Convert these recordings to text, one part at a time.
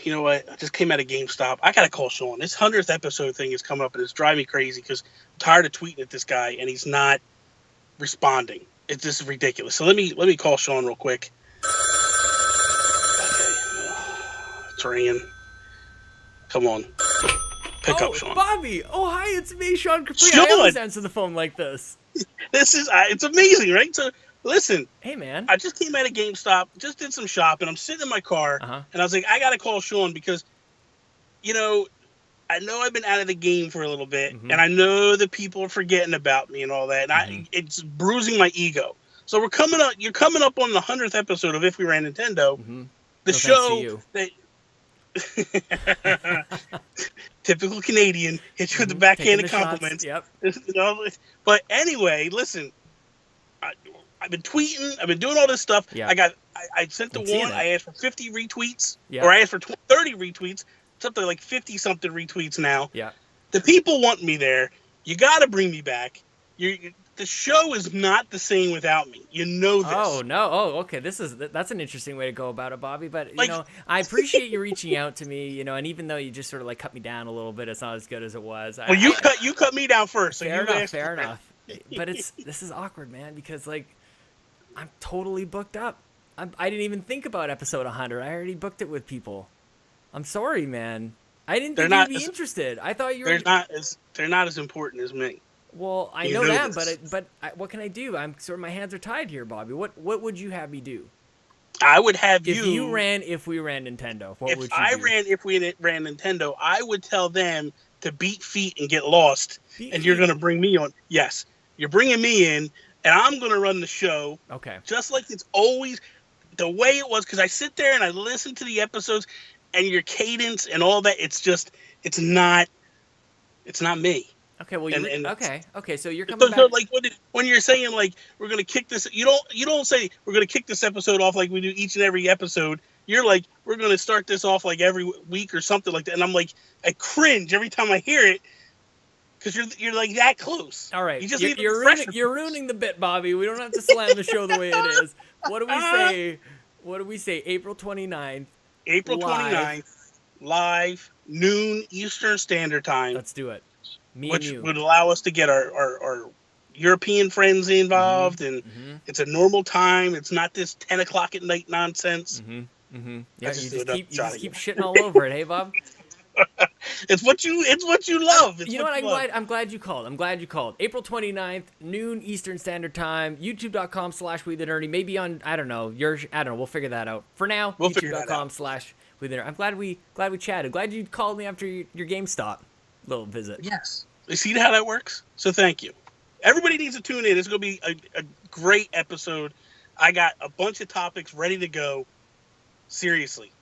you know what? I just came out of GameStop. I gotta call Sean. This 100th episode thing is coming up, and it's driving me crazy because I'm tired of tweeting at this guy, and he's not responding. It's just ridiculous. So let me call Sean real quick. Okay, it's ringing. Come on, pick up, Sean. Bobby. Oh, hi, it's me, Sean Capri. Sean! I always answer the phone like this. It's amazing, right? So listen. Hey, man. I just came out of GameStop, just did some shopping. I'm sitting in my car, and I was like, I got to call Sean because, you know, I know I've been out of the game for a little bit, and I know that people are forgetting about me and all that, and it's bruising my ego. So you're coming up on the 100th episode of If We Ran Nintendo, the show that typical Canadian, hit you with the backhanded compliments. Yep. You know? But anyway, listen, I've been tweeting. I've been doing all this stuff. Yeah. I sent the one. I asked for 50 retweets, Yeah. or I asked for 30 retweets. Something like 50 something retweets now. Yeah. The people want me there. You got to bring me back. The show is not the same without me. You know this. Oh no! Oh, okay. That's an interesting way to go about it, Bobby. But you know, I appreciate you reaching out to me. You know, and even though you just sort of like cut me down a little bit, it's not as good as it was. Well, you cut me down first. So fair enough. But this is awkward, man, because like I'm totally booked up. I didn't even think about episode 100. I already booked it with people. I'm sorry, man. I didn't think you'd be interested. I thought you were. They're not as important as me. Well, I know that, but what can I do? I'm sort of my hands are tied here, Bobby. What would you have me do? I would have If we ran Nintendo, what would you do? If we ran Nintendo, I would tell them to beat feet and get lost, you're going to bring me on. Yes, you're bringing me in, and I'm going to run the show. Okay. Just like it's always the way it was, because I sit there and I listen to the episodes, and your cadence and all that. It's not me. Okay, well, okay. So you're coming back. So like when you're saying like we're gonna kick this, you don't say we're gonna kick this episode off like we do each and every episode. You're like we're gonna start this off like every week or something like that, and I'm like I cringe every time I hear it because you're like that close. All right, you're ruining the bit, Bobby. We don't have to slam the show the way it is. What do we say? What do we say? April 29th. April 29th, live, noon Eastern Standard Time. Let's do it. Which would allow us to get our European friends involved, and it's a normal time. It's not this 10 o'clock at night nonsense. Yeah, you just keep shitting all over it, hey, Bob? It's what you love. You know what? I'm glad you called. April 29th, noon Eastern Standard Time. YouTube.com/WeTheNerdy. Maybe on I don't know. We'll figure that out. For now, YouTube.com/WeTheNerdy. I'm glad we chatted. Glad you called me after your GameStop little visit. Yes. You see how that works? So thank you. Everybody needs to tune in. It's going to be a great episode. I got a bunch of topics ready to go. Seriously.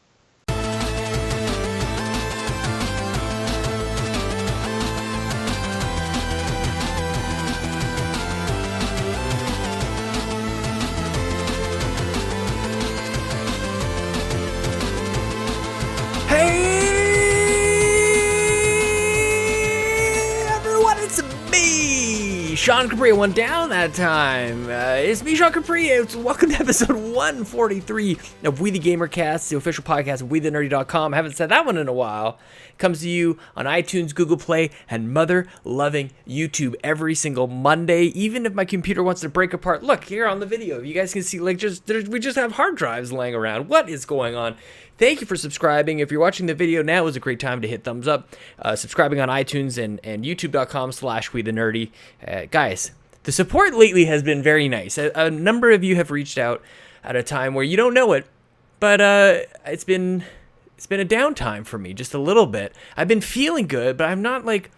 Sean Capri went down that time. It's me, Sean Capri. Welcome to episode 143 of We the GamerCast, the official podcast of WeTheNerdy.com. I haven't said that one in a while. It comes to you on iTunes, Google Play, and mother-loving YouTube every single Monday. Even if my computer wants to break apart. Look, here on the video, you guys can see, like, we just have hard drives laying around. What is going on? Thank you for subscribing. If you're watching the video now, is a great time to hit thumbs up. Subscribing on iTunes and youtube.com/WeTheNerdy. Guys, the support lately has been very nice. A number of you have reached out at a time where you don't know it, but it's been a downtime for me, just a little bit. I've been feeling good, but I'm not like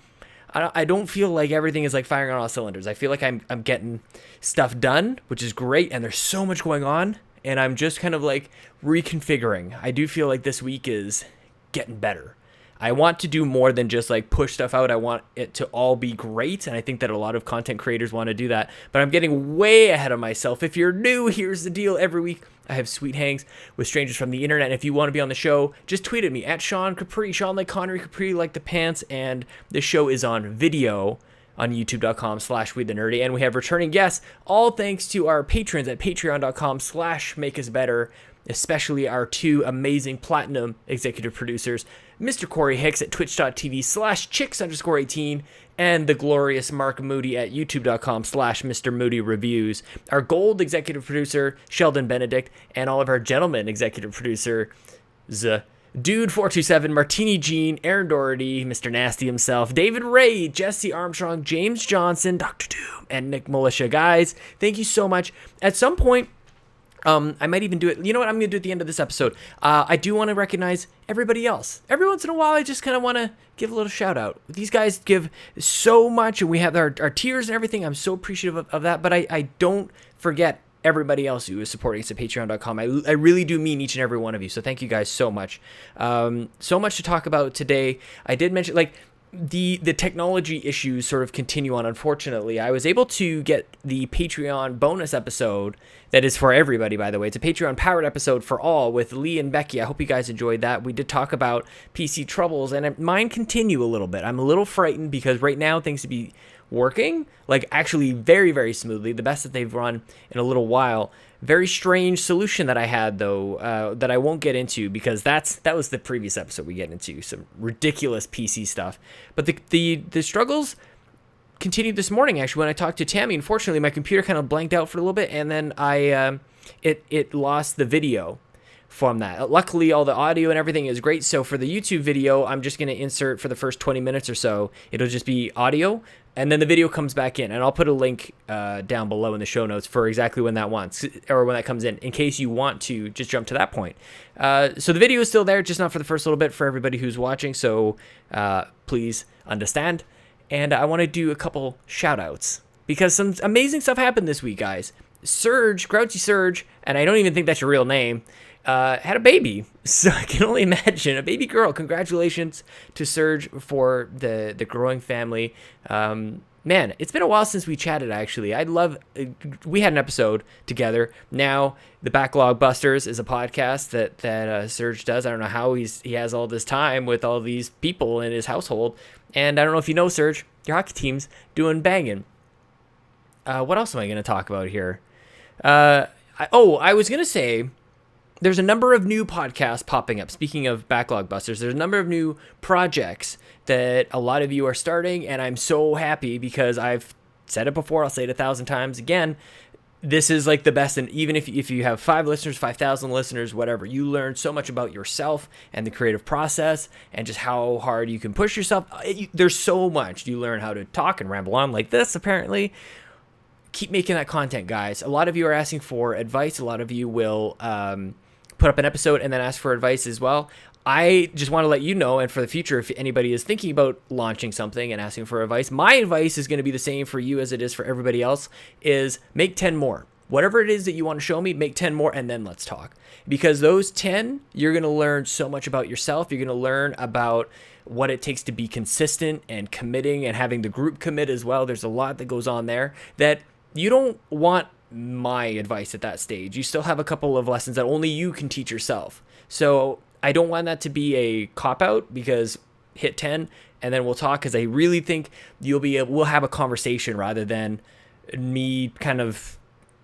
I don't feel like everything is like firing on all cylinders. I feel like I'm getting stuff done, which is great, and there's so much going on. And I'm just kind of like reconfiguring. I do feel like this week is getting better. I want to do more than just like push stuff out. I want it to all be great. And I think that a lot of content creators want to do that. But I'm getting way ahead of myself. If you're new, here's the deal. Every week I have sweet hangs with strangers from the internet. And if you want to be on the show, just tweet at me at Sean Capri. Sean like Connery, Capri like the pants. And the show is on video on youtube.com/WeTheNerdy. And we have returning guests, all thanks to our patrons at patreon.com/MakeUsBetter. especially our two amazing platinum executive producers, Mr. Corey Hicks at twitch.tv/chicks_18 and the glorious Mark Moody at youtube.com/Mr. Moody Reviews. Our gold executive producer, Sheldon Benedict, and all of our gentlemen executive producer, Dude427, Martini Jean, Aaron Doherty, Mr. Nasty himself, David Ray, Jesse Armstrong, James Johnson, Dr. Doom, and Nick Milicia. Guys, thank you so much. At some point, I might even do it. You know what? I'm going to do it at the end of this episode. I do want to recognize everybody else. Every once in a while, I just kind of want to give a little shout out. These guys give so much, and we have our tiers and everything. I'm so appreciative of that, but I don't forget everybody else who is supporting us at patreon.com. I really do mean each and every one of you. So thank you guys so much. So much to talk about today. I did mention, like, the technology issues sort of continue on, unfortunately. I was able to get the Patreon bonus episode that is for everybody, by the way. It's a Patreon powered episode for all with Lee and Becky. I hope you guys enjoyed that. We did talk about PC troubles, and mine continue a little bit. I'm a little frightened because right now things to be working, like, actually very, very smoothly, the best that they've run in a little while. Very strange solution that I had, though, that I won't get into because that was the previous episode we get into, some ridiculous PC stuff. But the struggles continued this morning, actually, when I talked to Tammi. Unfortunately, my computer kind of blanked out for a little bit, and then it lost the video from that. Luckily, all the audio and everything is great, so for the YouTube video, I'm just going to insert for the first 20 minutes or so, it'll just be audio, and then the video comes back in, and I'll put a link down below in the show notes for exactly when that comes in case you want to just jump to that point. So the video is still there, just not for the first little bit for everybody who's watching, so please understand. And I want to do a couple shout outs because some amazing stuff happened this week, guys. Serge, Grouchie Serge, and I don't even think that's your real name, had a baby. So I can only imagine, a baby girl. Congratulations to Serge for the growing family. Man, it's been a while since we chatted, actually. We had an episode together. Now, the Backlog Busters is a podcast that Serge does. I don't know how he has all this time with all these people in his household. And I don't know if you know, Serge, your hockey team's doing banging. What else am I going to talk about here? I was going to say, there's a number of new podcasts popping up. Speaking of Backlog Busters, there's a number of new projects that a lot of you are starting, and I'm so happy because I've said it before, I'll say it 1,000 times again. This is like the best, and even if you have 5 listeners, 5,000 listeners, whatever, you learn so much about yourself and the creative process and just how hard you can push yourself. There's so much. You learn how to talk and ramble on like this, apparently. Keep making that content, guys. A lot of you are asking for advice. A lot of you will put up an episode and then ask for advice as well. I just want to let you know, and for the future, if anybody is thinking about launching something and asking for advice, my advice is going to be the same for you as it is for everybody else, is make 10 more. Whatever it is that you want to show me, make 10 more, and then let's talk. Because those 10, you're going to learn so much about yourself. You're going to learn about what it takes to be consistent and committing and having the group commit as well. There's a lot that goes on there that you don't want my advice at that stage. You still have a couple of lessons that only you can teach yourself. So I don't want that to be a cop-out, because hit 10 and then we'll talk, because I really think we'll have a conversation rather than me kind of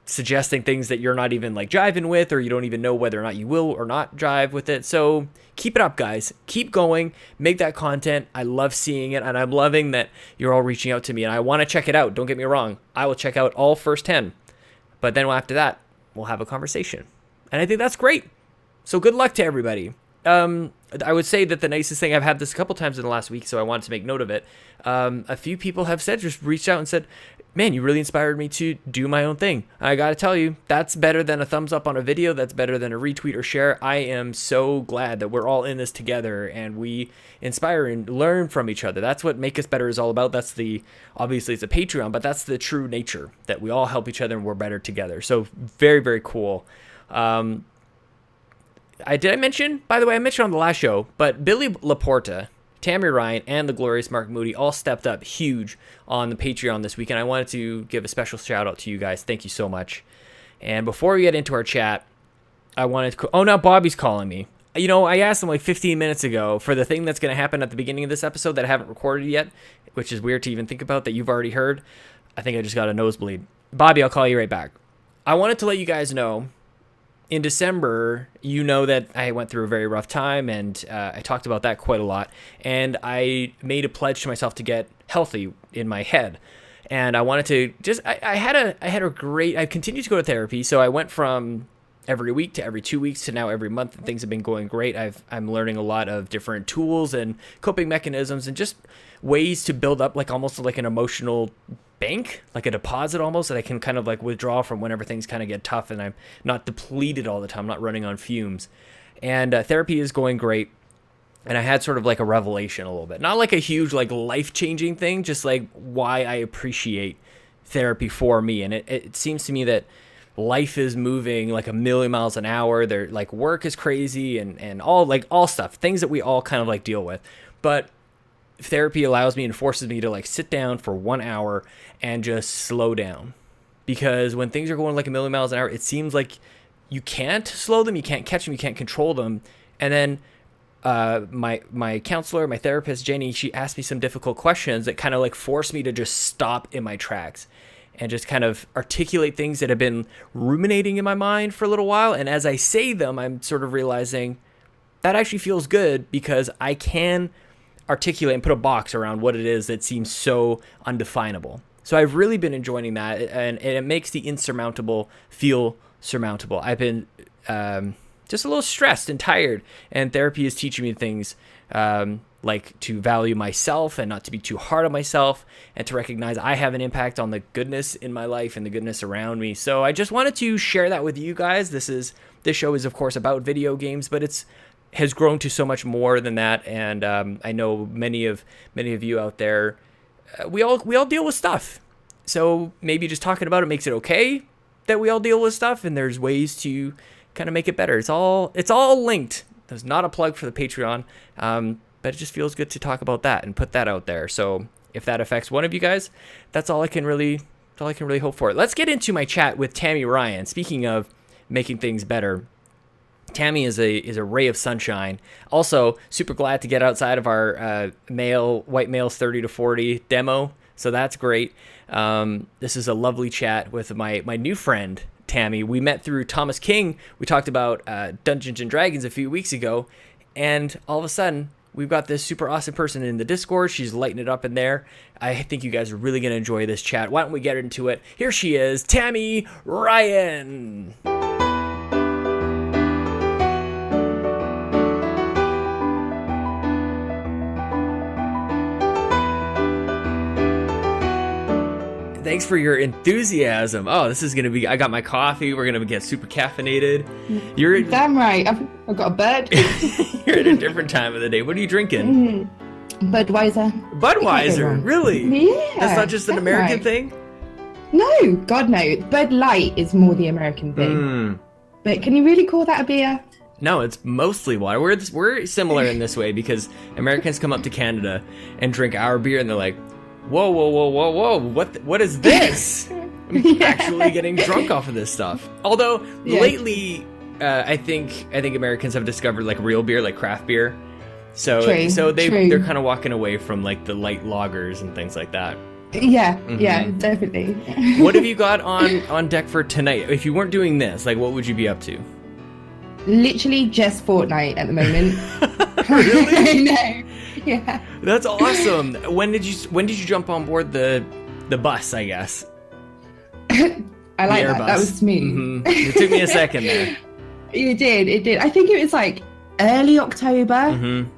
suggesting things that you're not even like jiving with, or you don't even know whether or not you will or not jive with it. So keep it up, guys. Keep going. Make that content. I love seeing it, and I'm loving that you're all reaching out to me, and I want to check it out. Don't get me wrong. I will check out all first 10. But then after that, we'll have a conversation. And I think that's great. So good luck to everybody. I would say that the nicest thing, I've had this a couple times in the last week, so I wanted to make note of it. A few people have just reached out and said, man, you really inspired me to do my own thing. I got to tell you, that's better than a thumbs up on a video. That's better than a retweet or share. I am so glad that we're all in this together and we inspire and learn from each other. That's what Make Us Better is all about. Obviously it's a Patreon, but that's the true nature, that we all help each other and we're better together. So very, very cool. Did I mention, by the way, I mentioned on the last show, but Billy Laporta, Tammi Ryan, and the glorious Mark Moody all stepped up huge on the Patreon this week, and I wanted to give a special shout out to you guys. Thank you so much. And before we get into our chat, now Bobby's calling me. You know, I asked him like 15 minutes ago for the thing that's going to happen at the beginning of this episode that I haven't recorded yet, which is weird to even think about, that you've already heard. I think I just got a nosebleed. Bobby, I'll call you right back. I wanted to let you guys know, in December, you know that I went through a very rough time, and I talked about that quite a lot. And I made a pledge to myself to get healthy in my head. And I wanted to just, I had a great, I continued to go to therapy. So I went from every week to every 2 weeks to now every month, and things have been going great. I'm learning a lot of different tools and coping mechanisms and just ways to build up like almost like an emotional bank, like a deposit almost, that I can kind of like withdraw from whenever things kind of get tough and I'm not depleted all the time, not running on fumes. And therapy is going great. And I had sort of like a revelation a little bit, not like a huge like life-changing thing, just like why I appreciate therapy for me. And it seems to me that life is moving like a million miles an hour. There, like, work is crazy and all stuff, things that we all kind of like deal with. But therapy allows me and forces me to like sit down for 1 hour and just slow down, because when things are going like a million miles an hour, it seems like you can't slow them, you can't catch them, you can't control them. And then my counselor, my therapist, Jenny, she asked me some difficult questions that kind of like forced me to just stop in my tracks and just kind of articulate things that have been ruminating in my mind for a little while. And as I say them, I'm sort of realizing that actually feels good, because I can articulate and put a box around what it is that seems so undefinable. So I've really been enjoying that, and it makes the insurmountable feel surmountable. I've been just a little stressed and tired, and therapy is teaching me things like to value myself and not to be too hard on myself, and to recognize I have an impact on the goodness in my life and the goodness around me. So I just wanted to share that with you guys. This show is of course about video games, but has grown to so much more than that. And I know many of you out there, we all deal with stuff. So maybe just talking about it makes it okay that we all deal with stuff, and there's ways to kind of make it better. It's all linked. There's not a plug for the Patreon, but it just feels good to talk about that and put that out there. So if that affects one of you guys, that's all I can really hope for. Let's get into my chat with Tammi Ryan. Speaking of making things better, Tammi is a ray of sunshine. Also, super glad to get outside of our white males 30 to 40 demo. So that's great. This is a lovely chat with my new friend, Tammi. We met through Thomas King. We talked about Dungeons and Dragons a few weeks ago, and all of a sudden we've got this super awesome person in the Discord. She's lighting it up in there. I think you guys are really going to enjoy this chat. Why don't we get into it? Here she is, Tammi Ryan. Thanks for your enthusiasm. Oh, this is going to be... I got my coffee. We're going to get super caffeinated. You're... Damn right. I've got a bird. You're at a different time of the day. What are you drinking? Budweiser. Budweiser? Really? Yeah. That's not just an American thing? No. God, no. Bud Light is more the American thing. But can you really call that a beer? No, it's mostly water. We're similar in this way, because Americans come up to Canada and drink our beer, and they're like, whoa, what is this? I'm actually getting drunk off of this stuff. Although lately, I think Americans have discovered like real beer, like craft beer. So they're kind of walking away from like the light lagers and things like that. Yeah, definitely. What have you got on deck for tonight? If you weren't doing this, like, what would you be up to? Literally just Fortnite at the moment. Really? No. Yeah. That's awesome. When did you jump on board the bus, I guess? I like that. That was smooth. It took me a second there. It did. I think it was like early October.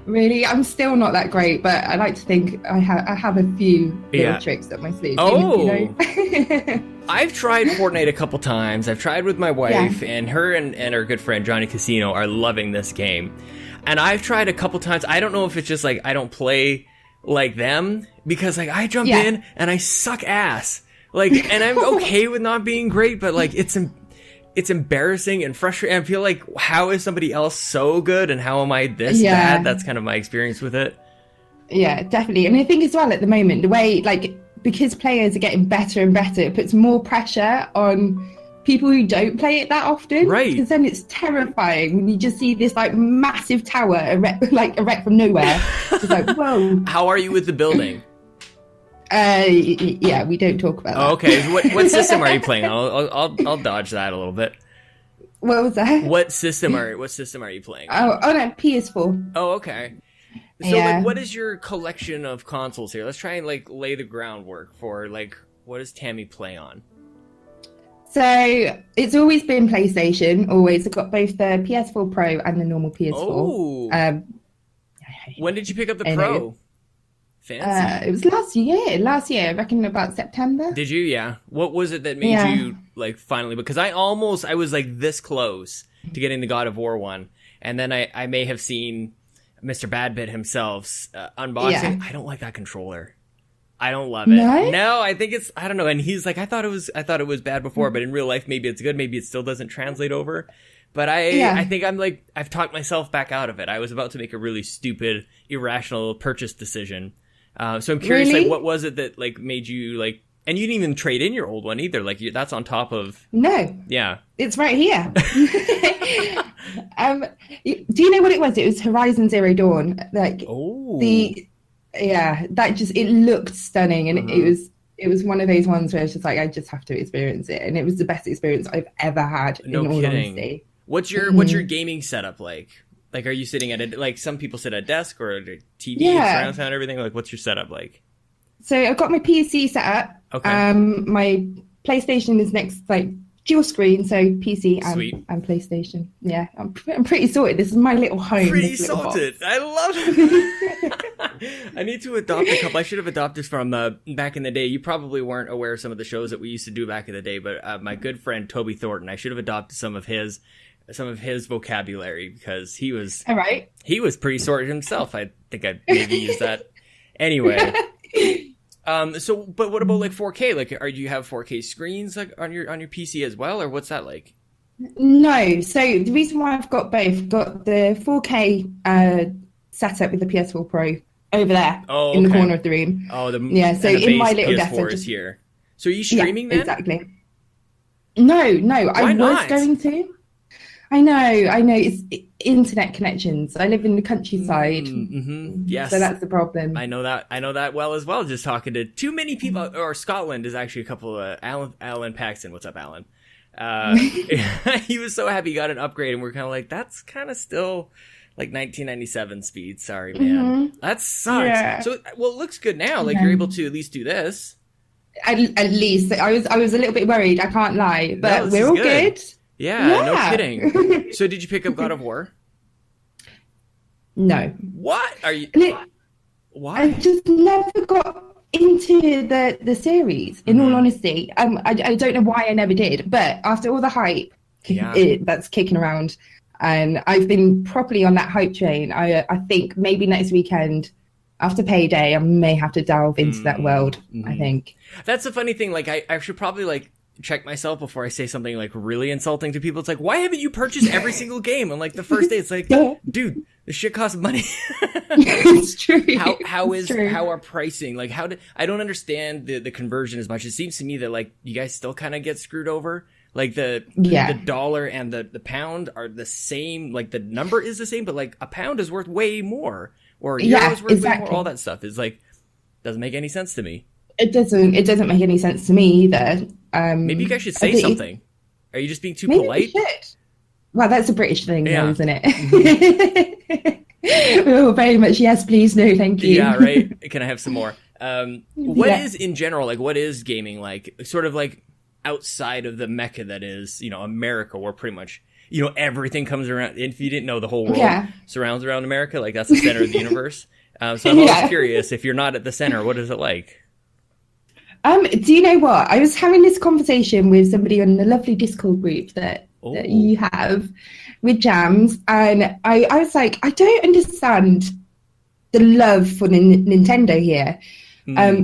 Really, I'm still not that great, but I like to think I have a few little tricks up my sleeve. Oh, you know? I've tried Fortnite a couple times. I've tried with my wife, and her and her good friend Johnny Casino are loving this game. And I've tried a couple times. I don't know if it's just like I don't play like them, because like I jump in and I suck ass. Like, and I'm okay with not being great, but like it's embarrassing and frustrating. I feel like, how is somebody else so good and how am I this bad? That's kind of my experience with it. Yeah, definitely. And I think as well at the moment, the way, like, because players are getting better and better, it puts more pressure on people who don't play it that often. Right. Because then it's terrifying when you just see this like massive tower erect from nowhere. It's like, whoa. How are you with the building? Yeah, we don't talk about that. Okay, what system are you playing? I'll dodge that a little bit. What was that? What system are you playing? Oh no, PS4. Oh, okay. So like, what is your collection of consoles here? Let's try and like lay the groundwork for like, what does Tammi play on? So it's always been PlayStation. Always. I've got both the PS4 Pro and the normal PS4. Oh. When did you pick up the Pro? Fancy. It was last year. I reckon about September. Did you? Yeah. What was it that made you like finally? Because I was like this close to getting the God of War one, and then I may have seen Mr. Badbit himself unboxing. Yeah. I don't like that controller. I don't love it. No, I think I don't know. And he's like, I thought it was bad before, but in real life, maybe it's good. Maybe it still doesn't translate over. But I think I've talked myself back out of it. I was about to make a really stupid, irrational purchase decision. So I'm curious, like, what was it that like made you like, and you didn't even trade in your old one either. Like that's on top of. No. Yeah. It's right here. Do you know what it was? It was Horizon Zero Dawn. Like that it looked stunning, and it was one of those ones where it's just like I just have to experience it, and it was the best experience I've ever had. No in all kidding. Honesty. What's your gaming setup like? Like, are you sitting at like some people sit at a desk or a TV, surround sound, everything? Like, what's your setup like? So I've got my PC set up. Okay. My PlayStation is next, like dual screen, so PC and PlayStation. Yeah, I'm pretty sorted. This is my little home. Pretty sorted. I love it. I need to adopt a couple. I should have adopted from back in the day. You probably weren't aware of some of the shows that we used to do back in the day, but my good friend Toby Thornton, I should have adopted some of his vocabulary because he was pretty sorted himself. I think I'd maybe use that anyway. So, but what about like 4K? Like, do you have 4K screens like on your PC as well, or what's that like? No. So the reason why I've got both, got the 4K setup with the PS4 Pro over there in the corner of the room. Oh, so in my little desk PS4 is here. So are you streaming then? Exactly. No. I was going to. I know. It's internet connections. I live in the countryside. Yes. So that's the problem. I know that well as well. Just talking to too many people. Or Scotland is actually a couple of Alan Paxton. What's up, Alan? He was so happy he got an upgrade, and we're kind of like, that's kind of still like 1997 speed. Sorry, man. That sucks. Yeah. So, well, it looks good now. Like you're able to at least do this. At least I was a little bit worried. I can't lie, but we're all good. Yeah, no kidding. So did you pick up God of War? No. What? Are you... Why? I just never got into the series, in all honesty. I don't know why I never did, but after all the hype that's kicking around, and I've been properly on that hype train, I think maybe next weekend, after payday, I may have to delve into that world, I think. That's the funny thing. Like, I should probably, like, check myself before I say something like really insulting to people. It's like, why haven't you purchased every single game on like the first day? It's like, dude, this shit costs money. It's true. How are pricing? Like, I don't understand the conversion as much. It seems to me that like you guys still kind of get screwed over. Like the dollar and the pound are the same. Like the number is the same, but like a pound is worth way more, or a euro is worth way more. All that stuff is like doesn't make any sense to me. It doesn't make any sense to me either. Maybe you guys should say something. Are you just being too polite? We should. Well, that's a British thing, though, isn't it? Oh, very much. Yes, please. No, thank you. Yeah, right. Can I have some more? What is in general, like, what is gaming like? Sort of like outside of the mecca that is, America, where pretty much, everything comes around. If you didn't know, the whole world surrounds around America. Like, that's the center of the universe. So I'm always curious, if you're not at the center, what is it like? Do you know what? I was having this conversation with somebody on the lovely Discord group that you have with Jams, and I was like, I don't understand the love for Nintendo here,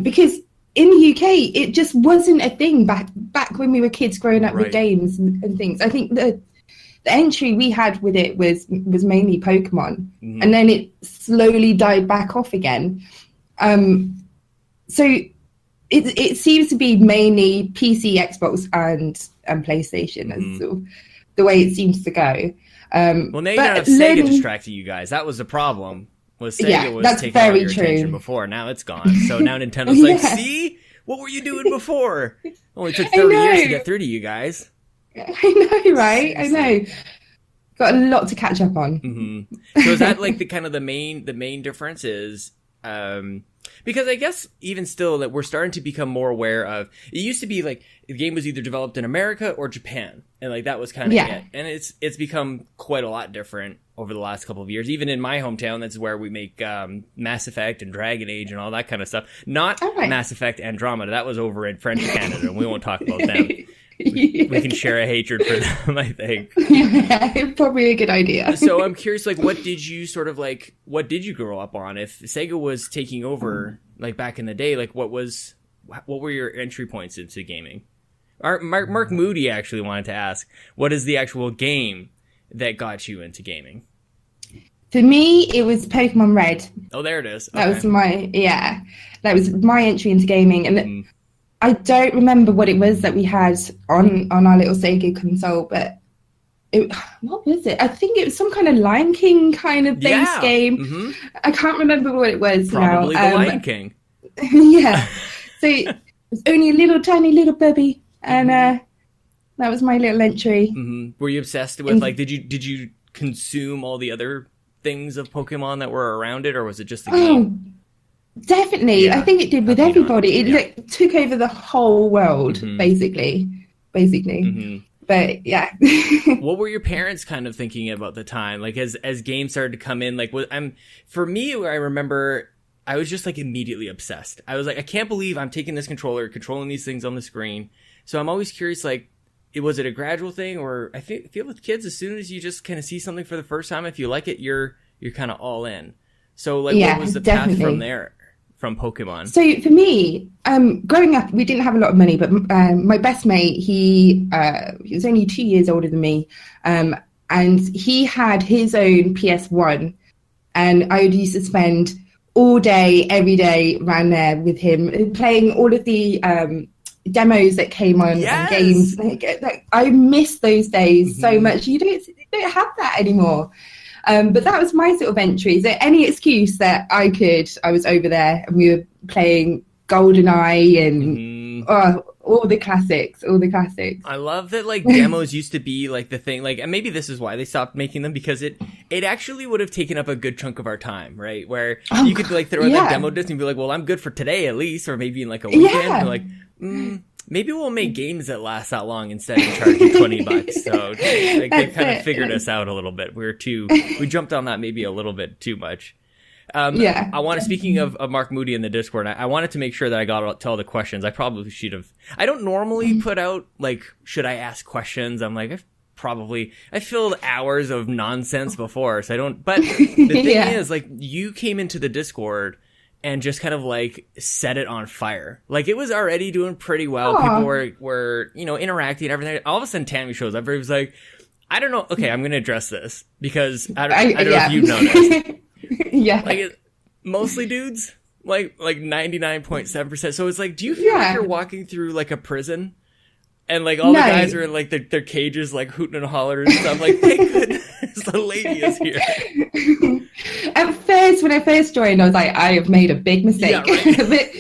because in the UK it just wasn't a thing back when we were kids growing up with games and things. I think the entry we had with it was mainly Pokemon, and then it slowly died back off again. So. It seems to be mainly PC, Xbox, and PlayStation as sort of the way it seems to go. Well, now you don't have Sega distracting you guys. That was the problem. Sega was taking all your attention before. Now it's gone. So now Nintendo's like, see? What were you doing before? Only took 30 years to get through to you guys. I know, right? I know. Got a lot to catch up on. Mm-hmm. So is that like the main difference is, because I guess even still that we're starting to become more aware of, it used to be like the game was either developed in America or Japan. And like that was kind of it. And it's become quite a lot different over the last couple of years. Even in my hometown, that's where we make Mass Effect and Dragon Age and all that kind of stuff. Not Mass Effect Andromeda. That was over in French Canada, and we won't talk about them. We can share a hatred for them, I think. Yeah, probably a good idea. So I'm curious, like, what did you grow up on? If Sega was taking over, like, back in the day, like, what were your entry points into gaming? Mark Moody actually wanted to ask, what is the actual game that got you into gaming? For me, it was Pokemon Red. Oh, there it is. Okay. That was my entry into gaming. And I don't remember what it was that we had on our little Sega console, but what was it? I think it was some kind of Lion King kind of base game. Mm-hmm. I can't remember what it was Probably now. The Lion King. Yeah. So it was only a little tiny little puppy, and that was my little entry. Mm-hmm. Were you obsessed with did you consume all the other things of Pokemon that were around it, or was it just the game? Definitely. Yeah, I think it did with everybody. It took over the whole world, basically. Mm-hmm. But yeah. What were your parents kind of thinking about the time? Like as games started to come in, like for me, I remember I was just like immediately obsessed. I was like, I can't believe I'm taking this controller, controlling these things on the screen. So I'm always curious, like, was it a gradual thing, or I feel with kids, as soon as you just kind of see something for the first time, if you like it, you're kind of all in. So like, what was the path from there? From Pokemon? So for me, growing up, we didn't have a lot of money, but my best mate, he was only 2 years older than me, and he had his own PS1, and I would used to spend all day, every day around there with him, playing all of the demos that came on games. Like, I miss those days so much. You don't have that anymore. But that was my sort of entry. So any excuse that I was over there, and we were playing GoldenEye and all the classics. I love that, like, demos used to be like the thing, like, and maybe this is why they stopped making them, because it actually would have taken up a good chunk of our time, right? Where you could like throw in the demo disc and be like, well, I'm good for today at least, or maybe in like a weekend. Yeah. Like, maybe we'll make games that last that long instead of charging $20. So they kind of figured us out a little bit. We jumped on that maybe a little bit too much. Speaking of Mark Moody in the Discord, I wanted to make sure that I got to all the questions. I probably should have. I don't normally put out, like, should I ask questions? I'm like, I filled hours of nonsense before, so I don't. But the thing is, like, you came into the Discord and just kind of like set it on fire. Like, it was already doing pretty well. Aww. People were interacting and everything. All of a sudden Tammi shows up. He was like, I don't know. Okay, I'm going to address this because I don't know if you've noticed. Yeah. Like, mostly dudes, like 99.7%. So it's like, do you feel like you're walking through like a prison? And like all the guys are in like their cages, like hooting and hollering and stuff. Like, thank goodness the lady is here. At first, when I first joined, I was like, I have made a big mistake. Yeah, right.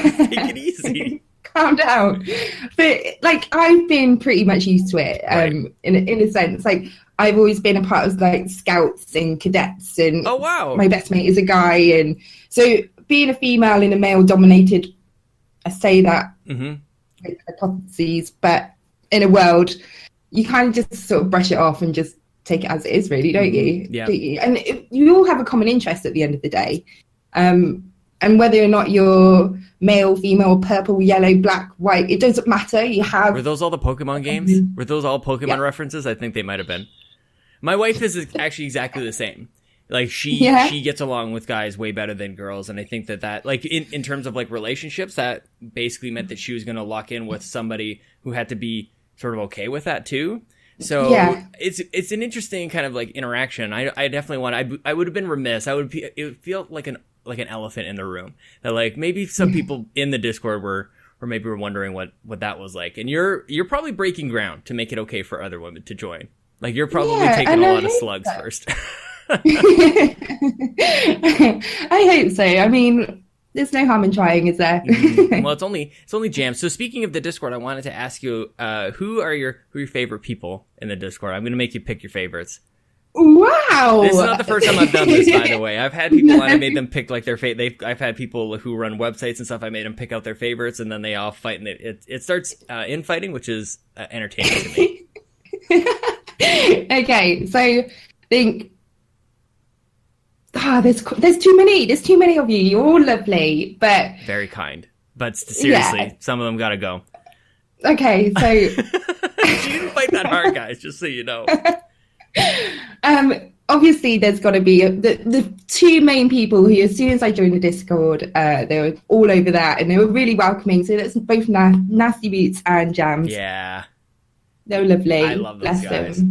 Guys, take it easy. Calm down. But like, I've been pretty much used to it. In a sense, like, I've always been a part of like scouts and cadets, and oh wow, my best mate is a guy, and so being a female in a male-dominated, I say that. Hypotheses, but in a world, you kind of just sort of brush it off and just take it as it is, really, don't you? Yeah. Don't you? And you all have a common interest at the end of the day. And whether or not you're male, female, purple, yellow, black, white, it doesn't matter. You have. Were those all the Pokemon games? Were those all Pokemon references? I think they might have been. My wife is actually exactly the same. Like, she gets along with guys way better than girls, and I think that like in terms of like relationships, that basically meant that she was going to lock in with somebody who had to be sort of okay with that too. So it's an interesting kind of like interaction. I definitely I would have been remiss. It would feel like an elephant in the room, that like maybe some people in the Discord were wondering what that was like, and you're probably breaking ground to make it okay for other women to join. Like, you're probably taking a lot of slugs first. I hope so. I mean, there's no harm in trying, is there? Well, it's only jams. So speaking of the Discord, I wanted to ask you, who are your favorite people in the Discord? I'm going to make you pick your favorites. Wow! This is not the first time I've done this, by the way. I've had people on, I made them pick like their I've had people who run websites and stuff. I made them pick out their favorites, and then they all fight, and it starts infighting, which is entertaining to me. Okay, so I think there's too many. There's too many of you. You're all lovely, but very kind. But seriously, some of them gotta go. Okay, so you didn't fight that hard, guys. Just so you know. Obviously there's got to be the two main people who, as soon as I joined the Discord, they were all over that and they were really welcoming. So that's both Nasty Boots and Jams. Yeah, they were lovely. I love those guys.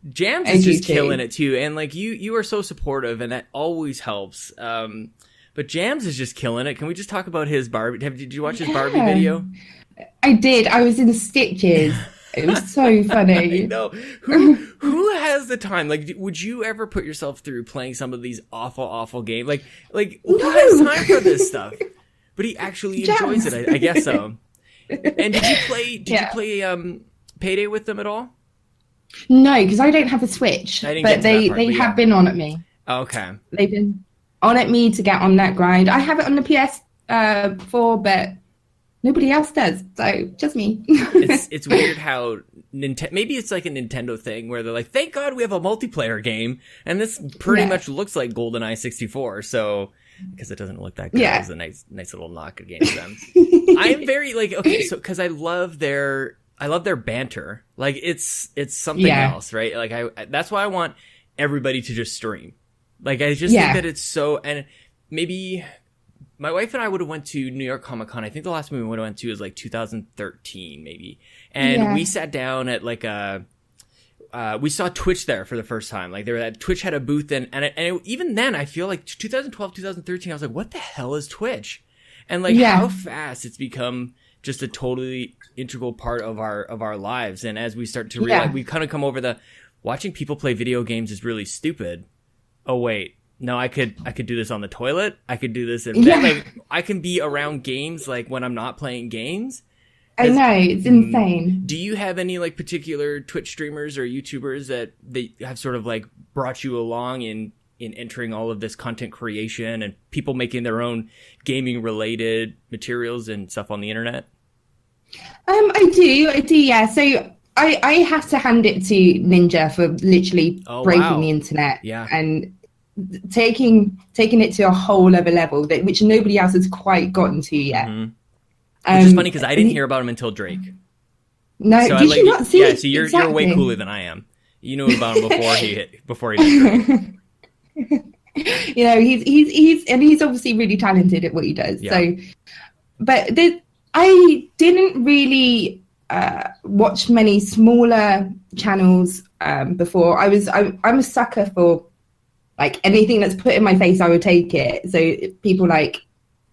Jams is just killing it too, and like you are so supportive, and that always helps. But Jams is just killing it. Can we just talk about his Barbie? Did you watch his Barbie video? I did. I was in stitches. It was so funny. I know. Who has the time? Like, would you ever put yourself through playing some of these awful games? Like who has time for this stuff? But he actually enjoys it. I guess so. And did you play Payday with them at all? No, because I don't have a Switch. But they have been on at me. Okay. They've been on at me to get on that grind. I have it on the PS4, but nobody else does, so just me. It's weird how maybe it's like a Nintendo thing where they're like, thank God we have a multiplayer game, and this pretty much looks like GoldenEye 64. So because it doesn't look that good, it's a nice little knock against them. I'm very so because I love their banter. Like it's something else, right? Like that's why I want everybody to just stream. Like I just think that it's so, and maybe. My wife and I would have went to New York Comic Con. I think the last movie we would have went to was like 2013, maybe. And we sat down at like we saw Twitch there for the first time. Like Twitch had a booth, even then, I feel like 2012, 2013, I was like, what the hell is Twitch? And like how fast it's become just a totally integral part of our lives. And as we start to realize, we kind of come over watching people play video games is really stupid. Oh wait. No, I could do this on the toilet. I could do this in bed. Like I can be around games like when I'm not playing games. I know, it's insane. Do you have any like particular Twitch streamers or YouTubers that they have sort of like brought you along in entering all of this content creation and people making their own gaming related materials and stuff on the internet? I do, yeah. So I have to hand it to Ninja for literally breaking the internet. Yeah. And taking it to a whole other level which nobody else has quite gotten to yet. Which is funny because I didn't hear about him until Drake. No, so did you not see? Yeah, so you're way cooler than I am. You knew about him before he did Drake. You know, he's obviously really talented at what he does. Yeah. So, but I didn't really watch many smaller channels before. I'm a sucker for. Like anything that's put in my face, I would take it. So people like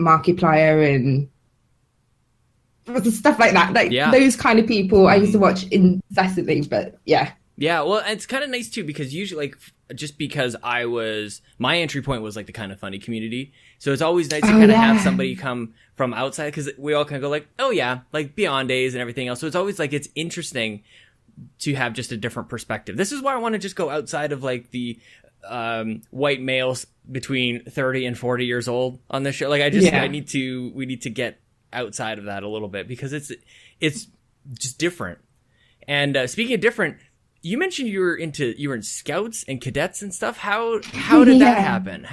Markiplier and stuff like that, those kind of people I used to watch incessantly. But yeah. Well, it's kind of nice too because usually, like, just because my entry point was like the Kind of Funny community, so it's always nice to kind of have somebody come from outside because we all kind of go like, oh yeah, like Beyond Days and everything else. So it's always like it's interesting to have just a different perspective. This is why I want to just go outside of like the white males between 30 and 40 years old on this show. Like we need to get outside of that a little bit because it's just different. And speaking of different, you mentioned you were in scouts and cadets and stuff. How did that happen?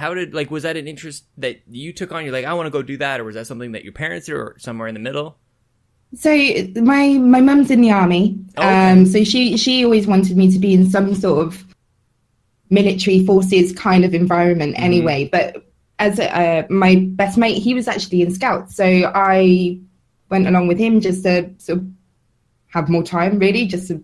Was that an interest that you took on? You're like, I want to go do that, or was that something that your parents did, or somewhere in the middle? So my mum's in the army. So she always wanted me to be in some sort of military forces kind of environment anyway. But as my best mate, he was actually in scouts. So I went along with him just to sort of have more time, really, just to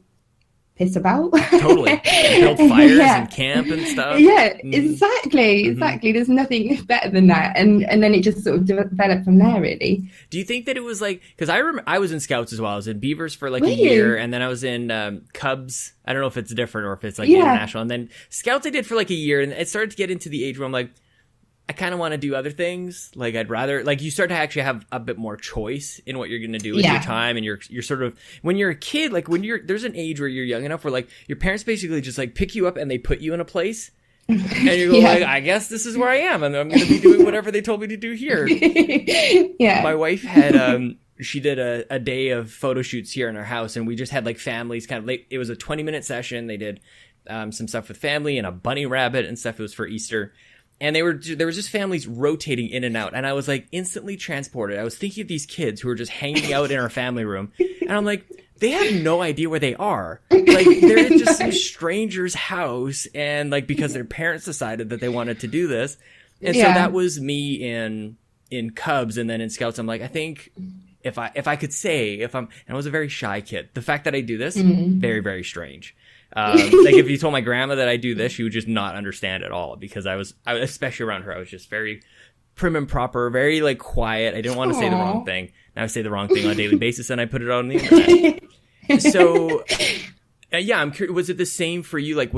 piss about. Totally. Build fires and camp and stuff. Yeah, exactly. There's nothing better than that. And then it just sort of developed from there, really. Do you think that it was like, because I remember I was in scouts as well. I was in Beavers for like a year, and then I was in Cubs. I don't know if it's different or if it's like international. And then scouts I did for like a year, and it started to get into the age where I'm like, I kind of want to do other things. Like I'd rather, like you start to actually have a bit more choice in what you're going to do with your time. And you're sort of, when you're a kid, like there's an age where you're young enough where like your parents basically just like pick you up and they put you in a place. And you go like, I guess this is where I am. And I'm going to be doing whatever they told me to do here. My wife had, she did a day of photo shoots here in our house. And we just had like families kind of late. It was a 20-minute session. They did some stuff with family and a bunny rabbit and stuff. It was for Easter. And there was just families rotating in and out. And I was like instantly transported. I was thinking of these kids who were just hanging out in our family room. And I'm like, they have no idea where they are. Like they're in just some stranger's house. And like, because their parents decided that they wanted to do this. And so that was me in Cubs. And then in Scouts, I'm like, I think if I could say, and I was a very shy kid, the fact that I do this, very, very strange. Like if you told my grandma that I do this, she would just not understand at all, because I was especially around her, I was just very prim and proper, very like quiet. I didn't want to say the wrong thing. Now I say the wrong thing on a daily basis and I put it on the internet. So I'm curious, was it the same for you? Like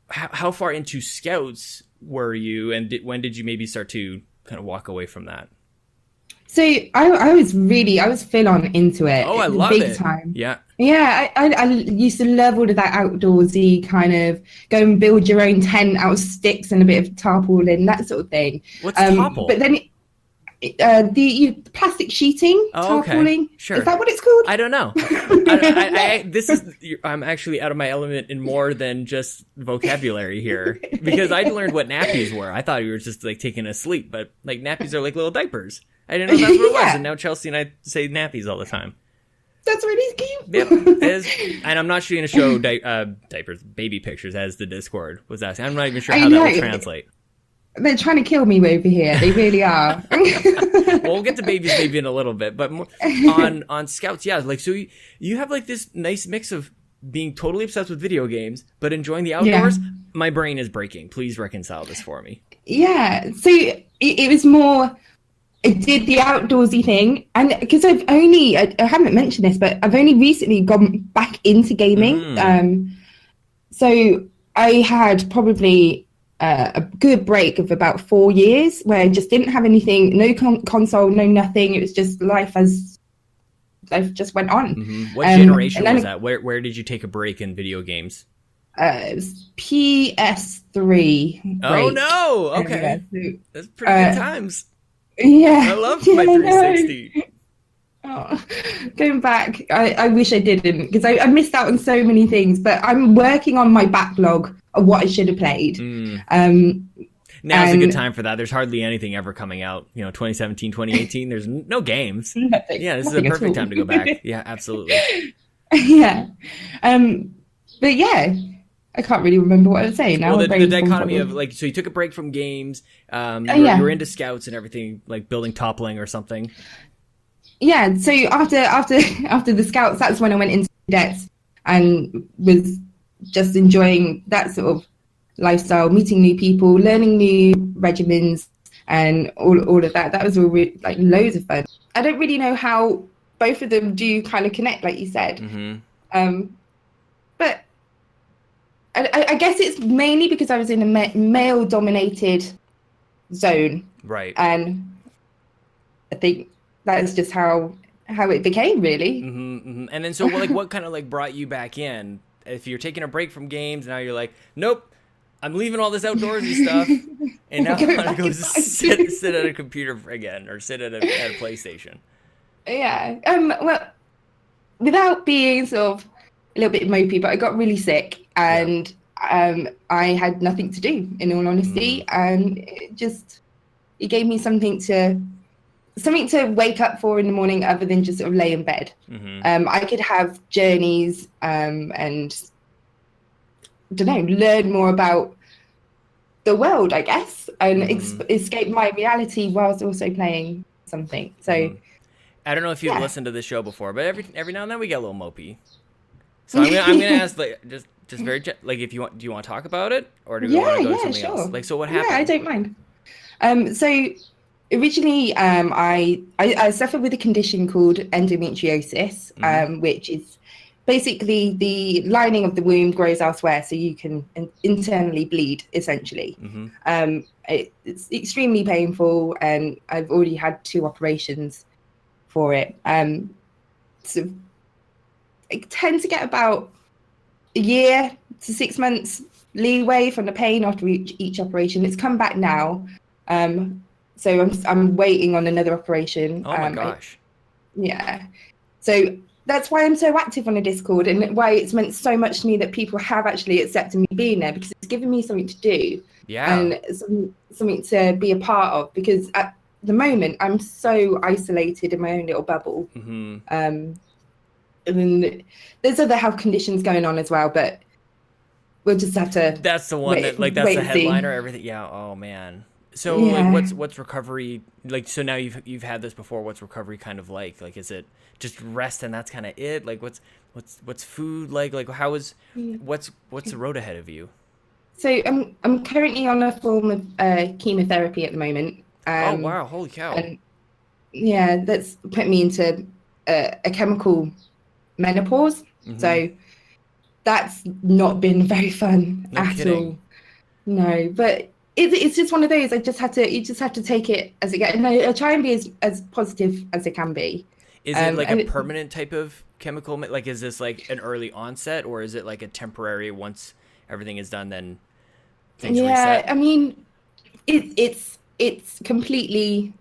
how far into Scouts were you, and when did you maybe start to kind of walk away from that? So I was full on into it. Oh, I love big it. Time. Yeah. Yeah, I used to love all of that outdoorsy kind of go and build your own tent out of sticks and a bit of tarpaulin, that sort of thing. What's tarpaulin? But then the plastic sheeting, tarpaulin. Okay. Sure. Is that what it's called? I don't know. I'm actually out of my element in more than just vocabulary here, because I learned what nappies were. I thought we were just like taking a sleep, but like nappies are like little diapers. I didn't know that's what it was, and now Chelsea and I say nappies all the time. That's really cute. Yep. And I'm not shooting a show diapers, baby pictures, as the Discord was asking. I'm not even sure how that will translate. They're trying to kill me over here. They really are. Well, we'll get to babies maybe in a little bit, but on Scouts, like so you have like this nice mix of being totally obsessed with video games but enjoying the outdoors. My brain is breaking. Please reconcile this for me. Yeah. So it was more. I did the outdoorsy thing, and because I haven't mentioned this, but I've only recently gone back into gaming. So I had probably a good break of about 4 years where I just didn't have anything, no console, no nothing. It was just life just went on. Mm-hmm. What generation was that? Where did you take a break in video games? It was PS3. Oh no! Okay, that's pretty good times. Yeah, I love my 360. Oh, going back, I wish I didn't, because I missed out on so many things. But I'm working on my backlog of what I should have played. Now's a good time for that. There's hardly anything ever coming out. 2017, 2018. There's no games. Nothing, this is a perfect time to go back. Yeah, absolutely. Yeah, but yeah. I can't really remember what I was saying now. Well, the dichotomy of like, so you took a break from games, you were into Scouts and everything, like building toppling or something. Yeah, so after the Scouts, that's when I went into cadets and was just enjoying that sort of lifestyle, meeting new people, learning new regimens, and all of that. That was all like loads of fun. I don't really know how both of them do kind of connect, like you said. Mm-hmm. But I guess it's mainly because I was in a male-dominated zone, right? And I think that's just how it became, really. Mm-hmm, mm-hmm. And then, so what kind of brought you back in? If you're taking a break from games, now you're like, nope, I'm leaving all this outdoorsy stuff, and now I want to go sit at a computer again, or sit at a PlayStation. Yeah. Well, without being sort of a little bit mopey, but I got really sick, and I had nothing to do, in all honesty, and it gave me something to wake up for in the morning, other than just sort of lay in bed. Mm-hmm. I could have journeys and learn more about the world, I guess, and escape my reality whilst also playing something. So I don't know if you've listened to this show before, but every now and then we get a little mopey. So I'm gonna ask just very if you want, do you want to talk about it, or do we want to go to something else? Like, so what happened? Yeah, I don't mind. So originally, I suffered with a condition called endometriosis, which is basically the lining of the wound grows elsewhere, so you can internally bleed, essentially. It's extremely painful, and I've already had 2 operations for it. So I tend to get about a year to 6 months leeway from the pain after each operation. It's come back now, so I'm waiting on another operation. Oh my gosh! So that's why I'm so active on the Discord, and why it's meant so much to me that people have actually accepted me being there, because it's given me something to do, and something to be a part of. Because at the moment, I'm so isolated in my own little bubble. And there's other health conditions going on as well, but we'll just have to. That's the one that's the headliner. Everything. Yeah. Oh man. So like, what's recovery like? So now you've had this before. What's recovery kind of like? Like, is it just rest and that's kind of it? Like, what's food like? Like, what's the road ahead of you? So I'm currently on a form of chemotherapy at the moment. Oh wow! Holy cow! And that's put me into a chemical menopause. So that's not been very fun at all. No, but it's just one of those. You just have to take it as it gets. And I try and be as positive as it can be. Is it like a permanent type of chemical? Like, is this like an early onset, or is it like a temporary? Once everything is done, then things reset? I mean, it's completely.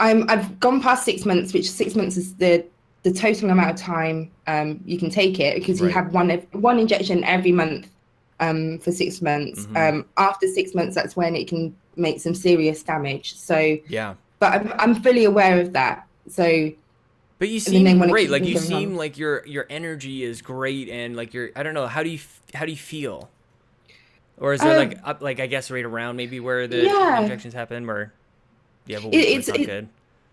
I've gone past 6 months, which 6 months is the total amount of time you can take it, because you have one injection every month for 6 months. After 6 months, that's when it can make some serious damage. So but I'm fully aware of that. So but you seem great. Like, you seem like your energy is great, and like I don't know, how do you feel? Or is there like I guess right around maybe where the injections happen, or do you have a week where it's not good?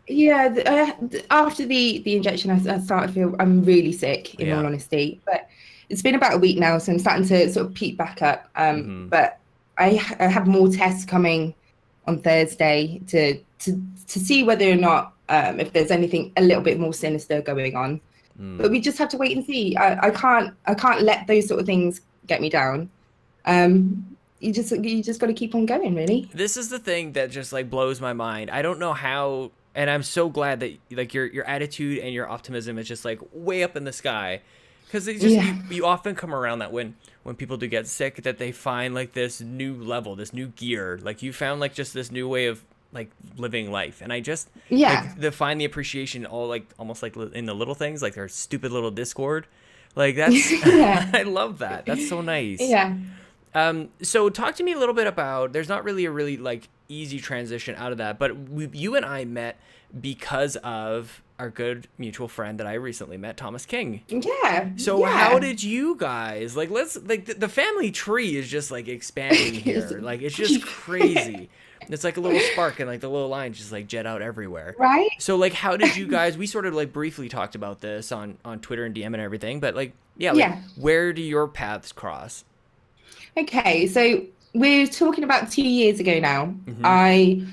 Yeah, after the injection, I started to feel I'm really sick, in all honesty. But it's been about a week now, so I'm starting to sort of peak back up. But I have more tests coming on Thursday to see whether or not if there's anything a little bit more sinister going on. But we just have to wait and see. I can't let those sort of things get me down. You just got to keep on going, really. This is the thing that just like blows my mind. I don't know how. And I'm so glad that like your attitude and your optimism is just like way up in the sky, because you often come around that when people do get sick, that they find like this new level, this new gear. Like, you found like just this new way of like living life, and I just like find the appreciation all like almost like in the little things, like their stupid little Discord. Like, that's I love that. That's so nice. So talk to me a little bit about, there's not really a really like easy transition out of that, but you and I met because of our good mutual friend that I recently met, Thomas King. So how did you guys like, the family tree is just like expanding here. Like, it's just crazy. It's like a little spark, and like the little lines just like jet out everywhere. Right. So like, how did you guys, we sort of like briefly talked about this on Twitter and DM and everything, but like, where do your paths cross? Okay, so we're talking about 2 years ago now. I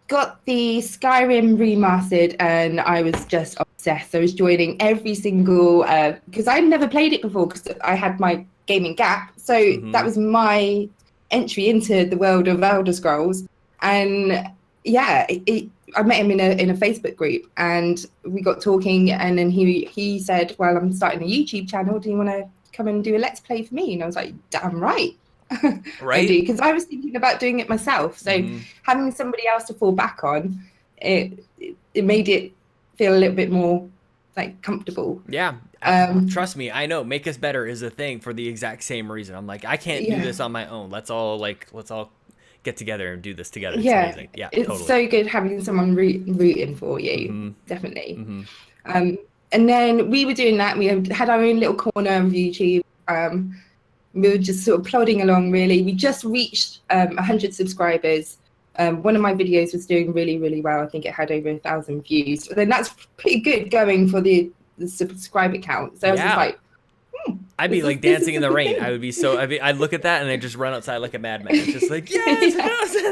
got the Skyrim remastered, and I was just obsessed. I was joining every single, because I'd never played it before, because I had my gaming gap. So that was my entry into the world of Elder Scrolls. And I met him in a Facebook group, and we got talking, and then he said, well, I'm starting a YouTube channel. Do you want to come and do a Let's Play for me? And I was like, damn right. I do, because I was thinking about doing it myself. So having somebody else to fall back on, it made it feel a little bit more like comfortable. Trust me, I know Make Us Better is a thing for the exact same reason. I'm like, I can't do this on my own. Let's all get together and do this together. It's amazing. It's totally. So good having someone rooting for you. Definitely. And then we were doing that. We had our own little corner of YouTube. We were just sort of plodding along, really. We just reached 100 subscribers. One of my videos was doing really, really well. I think it had over 1,000 views. But then that's pretty good going for the subscriber count. So I was just like, I'd be like dancing in the rain. I would be I'd look at that and I'd just run outside like a madman. It's just like, yes,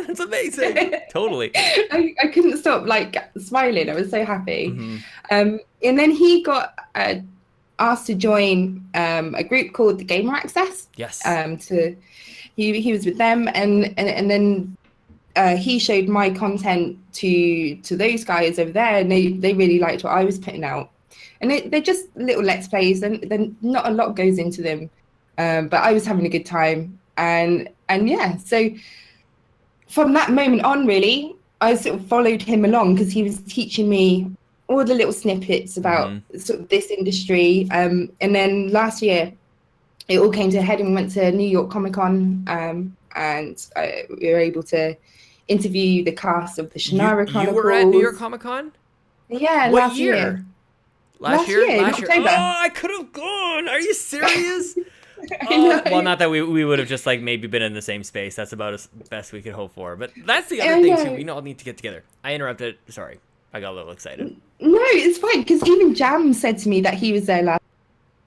that's amazing. Totally. I couldn't stop like smiling. I was so happy. And then he got asked to join a group called the Gamer Access. Yes. He was with them, and then he showed my content to those guys over there, and they really liked what I was putting out. And they're just little let's plays, and then not a lot goes into them, but I was having a good time, and yeah. So from that moment on, really, I sort of followed him along because he was teaching me all the little snippets about sort of this industry. And then last year, it all came to a head, and we went to New York Comic Con, and we were able to interview the cast of the Shannara Chronicles. You were at New York Comic Con? Yeah, what last year. Last year? In October. Oh, I could have gone. Are you serious? Well, not that we would have just like maybe been in the same space. That's about as best we could hope for. But that's the other thing too. We all need to get together. I interrupted. Sorry, I got a little excited. No, it's fine, because even Jam said to me that he was there last.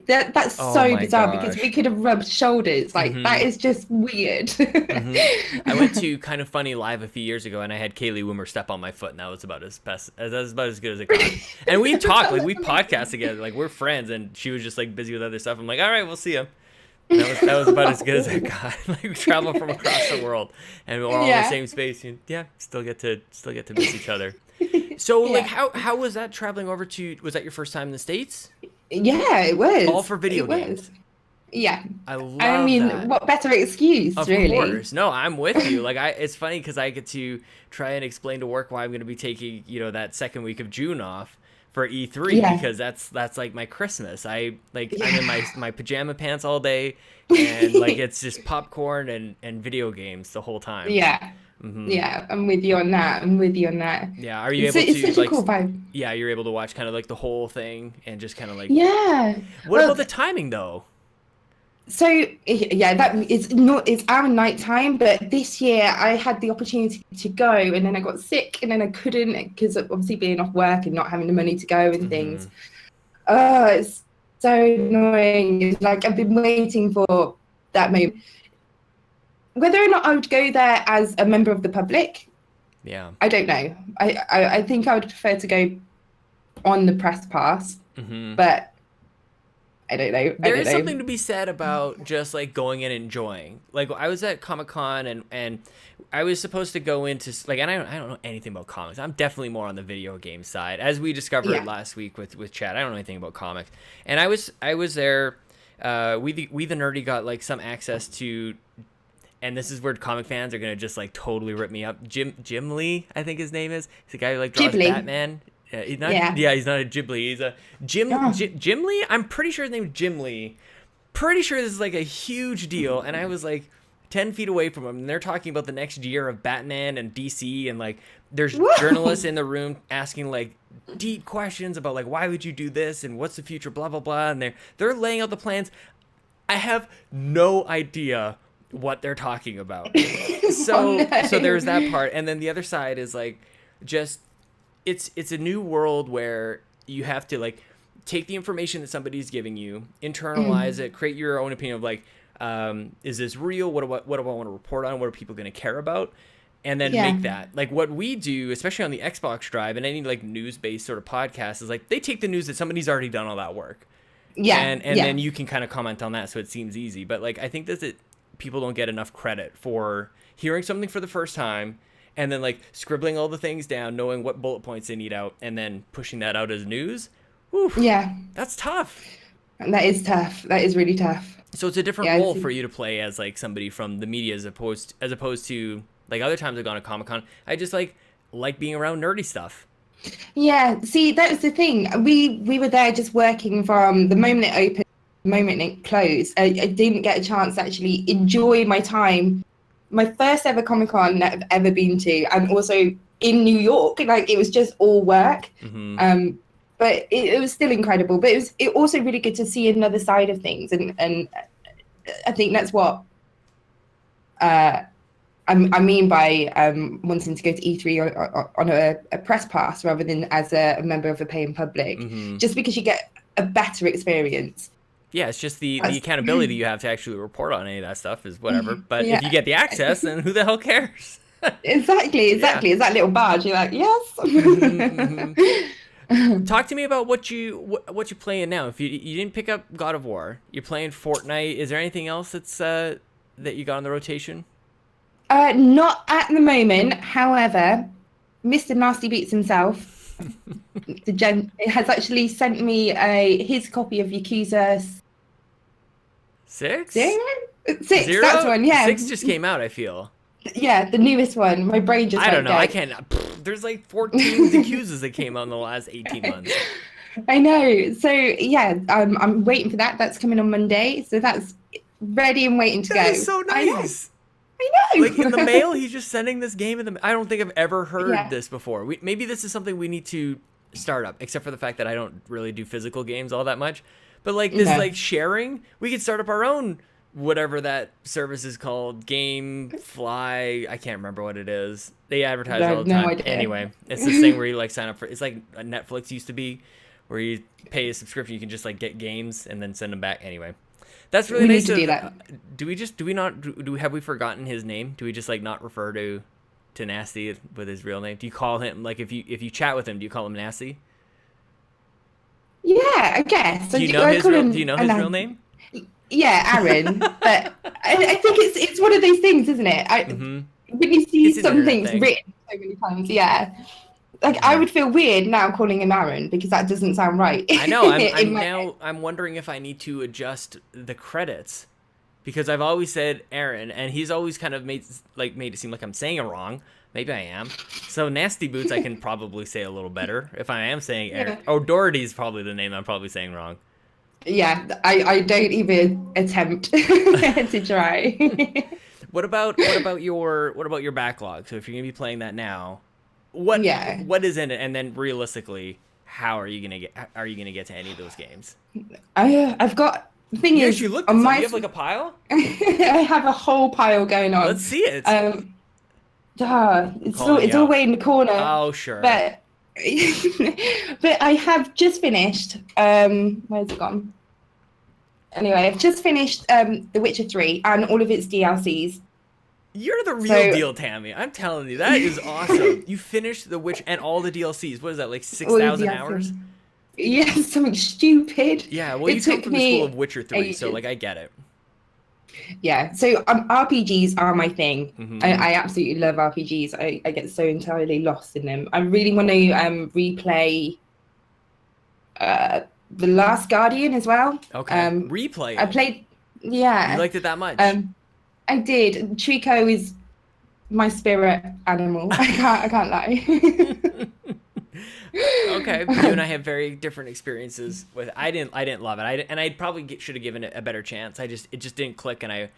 That's so bizarre because we could have rubbed shoulders. Like that is just weird. I went to Kind of Funny Live a few years ago, and I had Kaylee Wimmer step on my foot, and that was about as good as it got. And we talked, like we podcast together, like we're friends, and she was just like busy with other stuff. I'm like, all right, we'll see you. That was about as good as it got. Like we travel from across the world, and we're all in the same space. And, still get to miss each other. So like, how was that traveling over to? Was that your first time in the States? Yeah, it was. All for video games. Yeah. I love that. What better excuse, really? Of course. No, I'm with you. Like, it's funny because I get to try and explain to work why I'm going to be taking, that second week of June off for E3 because that's like my Christmas. I'm in my pajama pants all day, and like it's just popcorn and video games the whole time. Yeah. Yeah, I'm with you on that. Yeah, are you able to it's such like? a cool vibe. Yeah, you're able to watch kind of like the whole thing and just kind of like. Yeah. What about the timing though? So it's our night time, but this year I had the opportunity to go, and then I got sick, and then I couldn't because obviously being off work and not having the money to go and things. Oh, it's so annoying. It's like I've been waiting for that moment. Whether or not I would go there as a member of the public, I don't know. I think I would prefer to go on the press pass, but I don't know. There is something to be said about just like going and enjoying. Like I was at Comic-Con and I was supposed to go into like, and I don't know anything about comics. I'm definitely more on the video game side, as we discovered last week with Chad. I don't know anything about comics, and I was there. We the Nerdy got like some access to. And this is where comic fans are gonna just like totally rip me up. Jim Lee, I think his name is. He's the guy who like draws Ghibli. Batman. He's not a Ghibli. He's a Jim Lee. I'm pretty sure his name is Jim Lee. Pretty sure this is like a huge deal. And I was like 10 feet away from him, and they're talking about the next year of Batman and DC, and like there's journalists in the room asking like deep questions about like why would you do this and what's the future, blah blah blah. And they're laying out the plans. I have no idea what they're talking about. So there's that part, and then the other side is like just it's a new world where you have to like take the information that somebody's giving you, internalize it, create your own opinion of like is this real, what do I want to report on, what are people going to care about, and then make that like what we do, especially on the Xbox Drive and any like news-based sort of podcast, is like they take the news that somebody's already done all that work, and then you can kind of comment on that, so it seems easy. But like I think that people don't get enough credit for hearing something for the first time and then like scribbling all the things down, knowing what bullet points they need out, and then pushing that out as news. Whew, that's tough. That is tough. That is really tough. So it's a different role for you to play as like somebody from the media as opposed to like other times I've gone to Comic-Con. I just like being around nerdy stuff. Yeah, see, that was the thing. We were there just working from the moment it opened, the moment it closed. I didn't get a chance to actually enjoy my time. My first ever Comic-Con that I've ever been to, and also in New York. Like it was just all work. But it was still incredible. But it also really good to see another side of things, and I think that's what I mean by wanting to go to E3 on a press pass rather than as a member of the paying public, just because you get a better experience. Yeah, it's just the accountability you have to actually report on any of that stuff is whatever. But if you get the access, then who the hell cares? Exactly. It's that little badge. You're like, yes. Talk to me about what you playing now. If you didn't pick up God of War, you're playing Fortnite. Is there anything else that's that you got on the rotation? Not at the moment. However, Mr. Nasty Beats himself, has actually sent me his copy of Yakuza 6? 6, that's one, yeah. 6 just came out, I feel. Yeah, the newest one. My brain just I don't know. dead. I can't. There's like 14 Yakuzas that came out in the last 18 months. I know. So yeah, I'm waiting for that. That's coming on Monday. So that's ready and waiting to go. That is so nice. I know. Like in the mail, he's just sending this game in the. I don't think I've ever heard this before. Maybe this is something we need to start up, except for the fact that I don't really do physical games all that much. But like this, like sharing, we could start up our own. Whatever that service is called, Gamefly, I can't remember what it is. They advertise all the time. Idea. Anyway, it's this thing where you like sign up for. It's like Netflix used to be, where you pay a subscription, you can just like get games and then send them back. Anyway, that's really nice. We need to do that. Have we forgotten his name? Do we just like not refer to Nasty with his real name? Do you call him like if you chat with him? Do you call him Nasty? Yeah, I guess. Do you know his real name? Yeah, Aaron. But I think it's one of those things, isn't it? When you see some things written so many times, like I would feel weird now calling him Aaron because that doesn't sound right. I know. I'm wondering if I need to adjust the credits because I've always said Aaron, and he's always kind of made it seem like I'm saying it wrong. Maybe I am. So Nasty Boots, I can probably say a little better if I am saying Aaron. Oh, Doherty's probably the name I'm probably saying wrong. Yeah, I don't even attempt to try. What about your backlog? So if you're gonna be playing that now, what is in it? And then realistically, how are you gonna get to any of those games? I've got. The thing is, you have like a pile. I have a whole pile going on. Let's see it. It's all way in the corner. Oh sure. But I have just finished. Where's it gone? Anyway, I've just finished The Witcher 3 and all of its DLCs. You're the real deal, Tammi. I'm telling you, that is awesome. You finished The Witcher and all the DLCs. What is that, like 6,000 hours? Yeah, something stupid. Yeah, well, you come from the school of Witcher 3, so like I get it. Yeah, so RPGs are my thing. Mm-hmm. I absolutely love RPGs. I get so entirely lost in them. I really want to replay The Last Guardian as well. Okay, replay it. I played, yeah. You liked it that much? I did. Trico is my spirit animal. I can't lie. Okay, you and I have very different experiences with it. I didn't love it. I probably should have given it a better chance. It just didn't click, and I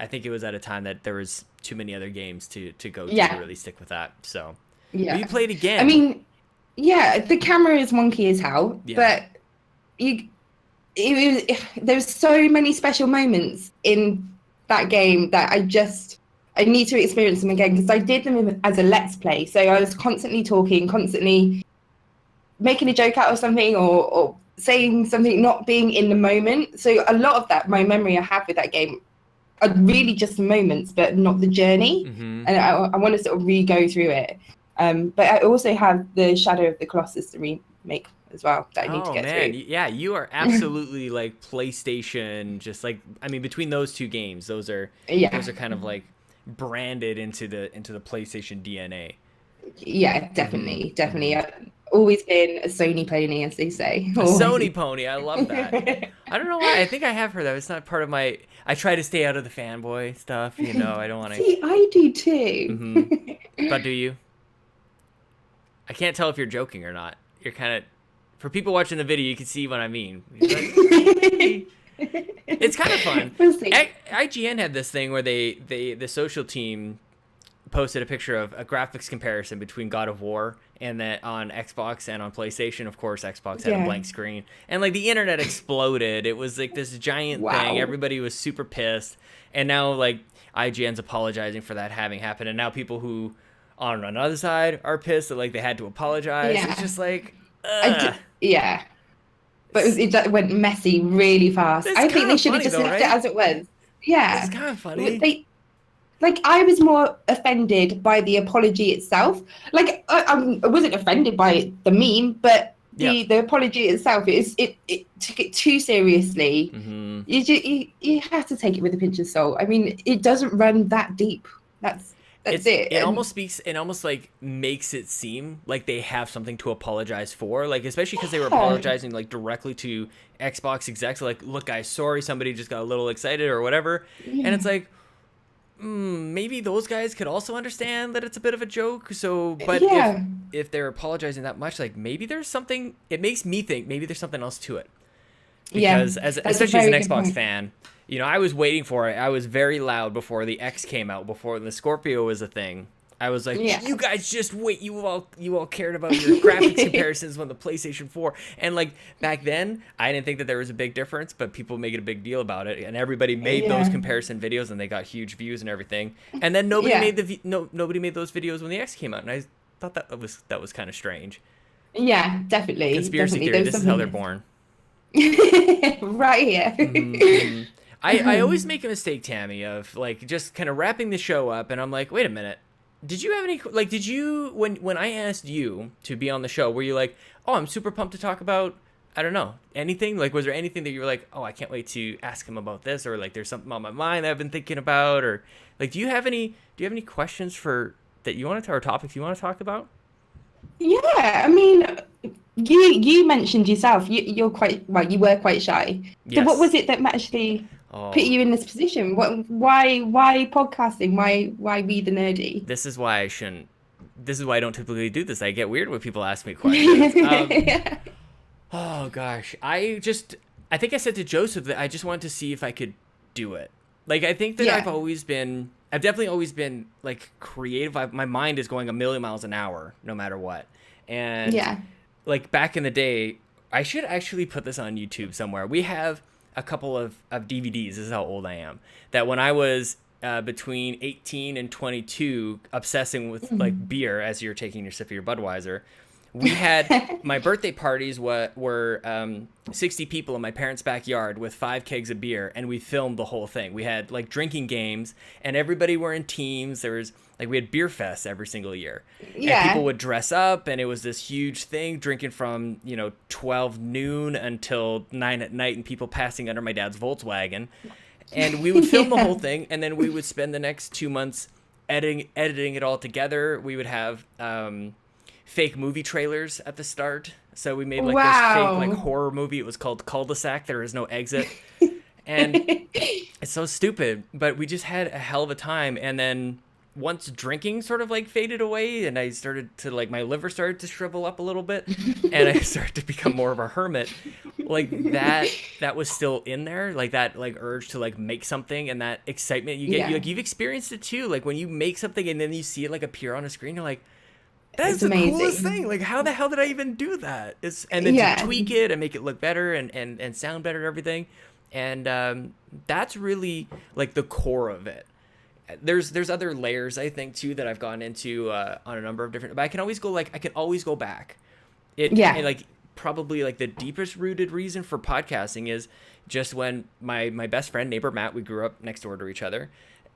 think it was at a time that there was too many other games to go to really stick with that. So but you played again. I mean, yeah, the camera is wonky as hell, but there's so many special moments in that game that I need to experience them again because I did them as a let's play. So I was constantly talking, constantly making a joke out of something or saying something, not being in the moment. So a lot of that, my memory I have with that game are really just the moments, but not the journey. Mm-hmm. And I want to sort of re-go through it. But I also have the Shadow of the Colossus to remake as well that I need to get through. Yeah, you are absolutely like PlayStation, just like, I mean, between those two games, those are kind of like branded into the PlayStation DNA. Yeah, definitely. I've always been a Sony pony, as they say. A Sony pony, I love that. I don't know why. I think I have heard that. It's not part of my. I try to stay out of the fanboy stuff. I don't want to. See, I do too. Mm-hmm. But do you? I can't tell if you're joking or not. You're kind of. For people watching the video, you can see what I mean. It's kind of fun. We'll see. IGN had this thing where the social team posted a picture of a graphics comparison between God of War and that on Xbox and on PlayStation. Of course, Xbox had a blank screen, and like the internet exploded. It was like this giant thing. Everybody was super pissed, and now like IGN's apologizing for that having happened, and now people who on another side are pissed that like they had to apologize. It's just like, but it went messy really fast. I think they should have just left it as it was. Yeah, it's kind of funny. Like, I was more offended by the apology itself. Like, I wasn't offended by the meme, but the apology itself, it took it too seriously. You have to take it with a pinch of salt. I mean, it doesn't run that deep. That's it. It almost like makes it seem like they have something to apologize for, like especially because they were apologizing like directly to Xbox execs, like, look guys, sorry, somebody just got a little excited or whatever. And it's like, maybe those guys could also understand that it's a bit of a joke. So, but if they're apologizing that much, like maybe there's something. It makes me think maybe there's something else to it. Because especially as an Xbox fan, you know, I was waiting for it. I was very loud before the X came out, before the Scorpio was a thing. I was like, you guys just wait. You all cared about your graphics comparisons when the PlayStation 4. And like back then, I didn't think that there was a big difference, but people make it a big deal about it, and everybody made those comparison videos, and they got huge views and everything. And then nobody made those videos when the X came out, and I thought that was kind of strange. Yeah, definitely. Conspiracy theory. This is how they're born. Right here. I always make a mistake, Tammi, of like just kind of wrapping the show up, and I'm like, wait a minute. Did you have any, like, did you, when I asked you to be on the show, were you like, oh, I'm super pumped to talk about, I don't know, anything? Like, was there anything that you were like, oh, I can't wait to ask him about this, or like there's something on my mind that I've been thinking about, or like, do you have any questions that you want to, or topics you want to talk about? Yeah, I mean, you mentioned yourself, you were quite shy. Yes. So what was it that actually put you in this position? Why podcasting? Why be the nerdy? This is why I don't typically do this. I get weird when people ask me questions. Oh gosh, I think I said to Joseph that I just wanted to see if I could do it. Like, I think that I've definitely always been like creative. My mind is going a million miles an hour, no matter what. And like back in the day, I should actually put this on YouTube somewhere. We have a couple of DVDs. This is how old I am. That when I was between 18 and 22, obsessing with like beer as you're taking your sip of your Budweiser, we had my birthday parties were 60 people in my parents' backyard with 5 kegs of beer, and we filmed the whole thing. We had like drinking games, and everybody were in teams. There was like, we had beer fests every single year, and people would dress up, and it was this huge thing, drinking from 12 noon until 9 at night, and people passing under my dad's Volkswagen. And we would film the whole thing, and then we would spend the next 2 months editing it all together. We would have fake movie trailers at the start. So we made like this fake like horror movie. It was called Cul-de-sac. There is no exit. And it's so stupid, but we just had a hell of a time. And then once drinking sort of like faded away, and I started to like, my liver started to shrivel up a little bit, and I started to become more of a hermit. Like that was still in there, like that like urge to like make something, and that excitement you get. You've experienced it too. Like when you make something and then you see it like appear on a screen, you're like, that's the coolest thing. Like, how the hell did I even do that? And then to tweak it and make it look better and sound better and everything. And that's really like the core of it. There's other layers, I think, too, that I've gone into on a number of different, but I can always go back. And like probably like the deepest rooted reason for podcasting is just when my best friend, neighbor Matt, we grew up next door to each other.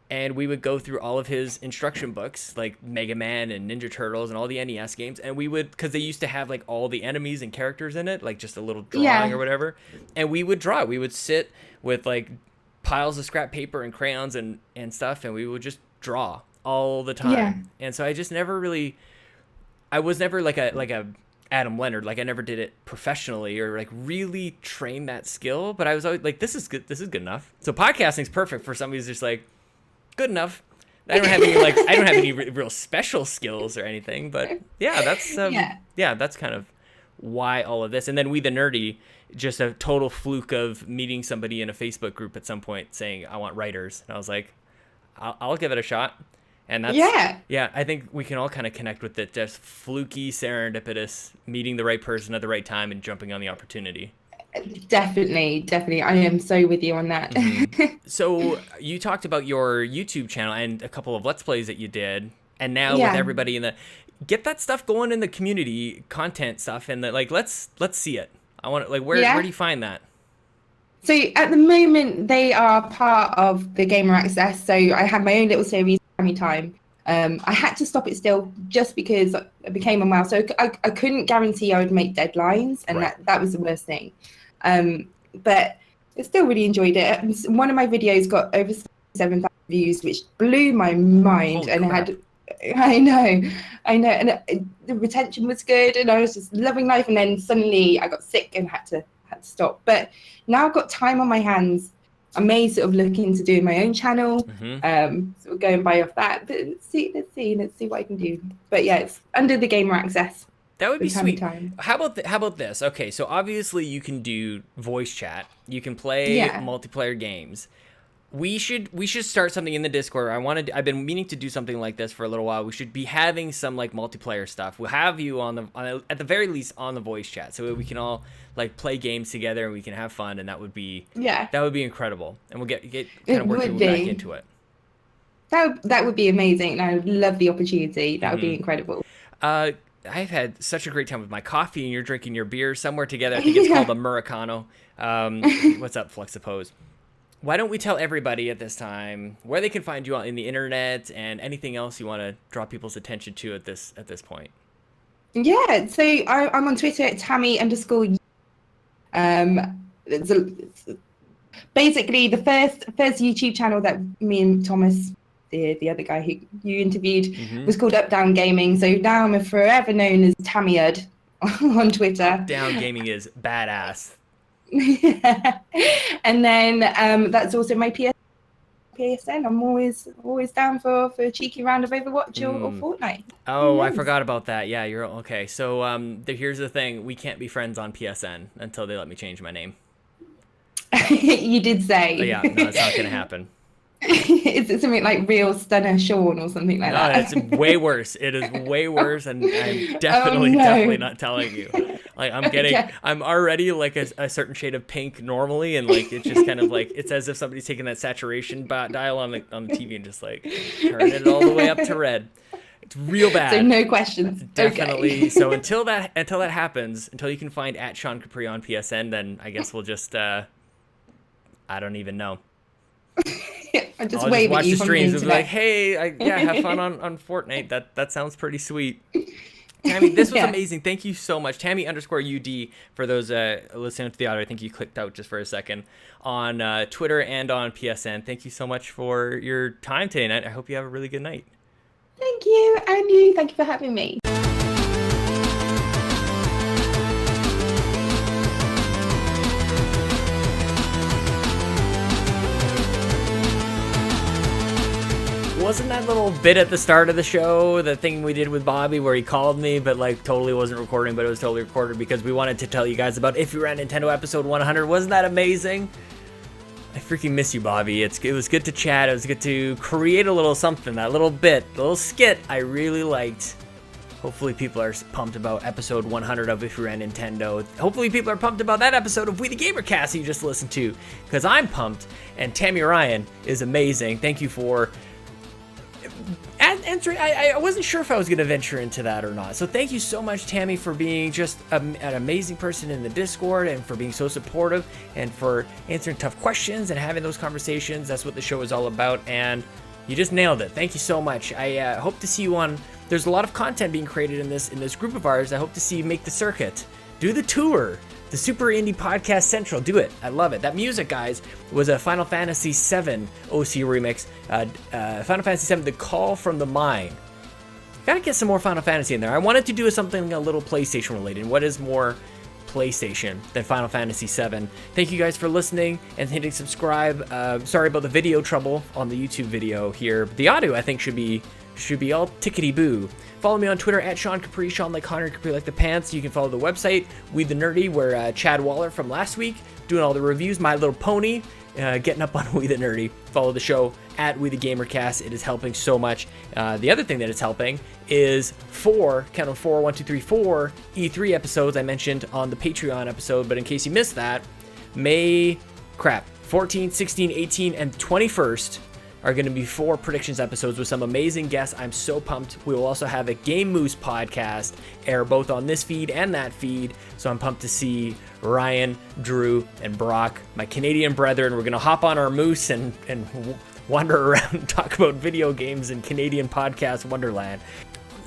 And we would go through all of his instruction books, like Mega Man and Ninja Turtles and all the NES games. And we would, because they used to have like all the enemies and characters in it, like just a little drawing or whatever. And we would draw. We would sit with like piles of scrap paper and crayons and stuff, and we would just draw all the time. Yeah. And so I just never really, I was never like a Adam Leonard. Like I never did it professionally or like really train that skill. But I was always like, this is good. This is good enough. So podcasting's perfect for somebody who's just like, good enough. I don't have any real special skills or anything, but that's kind of why all of this. And then We the Nerdy, just a total fluke of meeting somebody in a Facebook group at some point saying, I want writers. And I was like, I'll give it a shot. And that's, I think we can all kind of connect with it. Just fluky, serendipitous, meeting the right person at the right time and jumping on the opportunity. Definitely. I am so with you on that. Mm-hmm. So you talked about your YouTube channel and a couple of Let's Plays that you did, and now with everybody get that stuff going in the community, content stuff, and like let's see it. I want like where do you find that? So at the moment they are part of the Gamer Access. So I have my own little series, Tammi Time, I had to stop it still just because I became unwell. So I couldn't guarantee I would make deadlines, and that was the worst thing. But I still really enjoyed it. One of my videos got over 7,000 views, which blew my mind. Holy and crap. I know. And the retention was good, and I was just loving life. And then suddenly I got sick and had to stop. But now I've got time on my hands. I may sort of look into doing my own channel, sort of going by off that. But let's see what I can do. But yeah, it's under the Gamer Access. That would be sweet. How about this? Okay, so obviously you can do voice chat. You can play multiplayer games. We should start something in the Discord. I've been meaning to do something like this for a little while. We should be having some like multiplayer stuff. We'll have you at the very least on the voice chat, so we can all like play games together and we can have fun, and that would be incredible. And we'll get kind of work people back into it. That would be amazing. I would love the opportunity. That would be incredible. I've had such a great time with my coffee, and you're drinking your beer somewhere together. I think it's called Americano. What's up, Fluxapose? Why don't we tell everybody at this time where they can find you in the internet and anything else you want to draw people's attention to at this point? Yeah, so I'm on Twitter at Tammi_. Basically the first YouTube channel that me and Thomas, the other guy who you interviewed, was called Up Down Gaming. So now I'm forever known as Tammiud on Twitter. Up Down Gaming is badass. And then that's also my PSN. I'm always down for a cheeky round of Overwatch or Fortnite. Oh, I forgot about that. Yeah, you're okay. So here's the thing: we can't be friends on PSN until they let me change my name. You did say. Oh, yeah, no, it's not gonna happen. Is it something like Real Stunner Sean or something like that? No, it's way worse. It is way worse, and I'm definitely not telling you. Like I'm already like a certain shade of pink normally, and like it's just kind of like it's as if somebody's taking that saturation dial on the TV and just like turning it all the way up to red. It's real bad. So no questions. Definitely. Okay. So until that happens, until you can find at Sean Capri on PSN, then I guess we'll just I don't even know. I'll just watch the streams and be like, hey, have fun on Fortnite. That sounds pretty sweet. Tammi, this was amazing. Thank you so much. Tammi_UD for those listening to the audio. I think you clicked out just for a second on Twitter and on PSN. Thank you so much for your time today, and I hope you have a really good night. Thank you, and you. Thank you for having me. Wasn't that little bit at the start of the show, the thing we did with Bobby where he called me but like totally wasn't recording, but it was totally recorded because we wanted to tell you guys about If You Ran Nintendo episode 100. Wasn't that amazing? I freaking miss you, Bobby. It was good to chat. It was good to create a little something, that little skit I really liked. Hopefully people are pumped about episode 100 of If You Ran Nintendo. Hopefully people are pumped about that episode of We the Gamercast you just listened to, because I'm pumped, and Tammi Ryan is amazing. Thank you for answering. I wasn't sure if I was going to venture into that or not. So thank you so much, Tammi, for being just an amazing person in the Discord and for being so supportive and for answering tough questions and having those conversations. That's what the show is all about, and you just nailed it. Thank you so much. I hope to see you on. There's a lot of content being created in this group of ours. I hope to see you make the circuit, do the tour. The Super Indie Podcast Central. Do it. I love it. That music, guys, was a Final Fantasy VII OC remix. Final Fantasy VII, The Call from the Mine. Gotta get some more Final Fantasy in there. I wanted to do something a little PlayStation related. What is more PlayStation than Final Fantasy VII? Thank you guys for listening and hitting subscribe. Sorry about the video trouble on the YouTube video here. The audio, I think, should be all tickety-boo. Follow me on Twitter at Sean Capri, Sean like Connor, Capri like the pants. You can follow the website, We the Nerdy, where Chad Waller from last week doing all the reviews. My Little Pony, getting up on We the Nerdy. Follow the show at We the Gamercast. It is helping so much. The other thing that it's helping is 4 E3 episodes I mentioned on the Patreon episode. But in case you missed that, May 14th, 16th, 18th, and 21st are going to be 4 predictions episodes with some amazing guests. I'm so pumped. We will also have a Game Moose podcast air both on this feed and that feed. So I'm pumped to see Ryan, Drew, and Brock, my Canadian brethren. We're going to hop on our moose and wander around and talk about video games in Canadian podcast wonderland.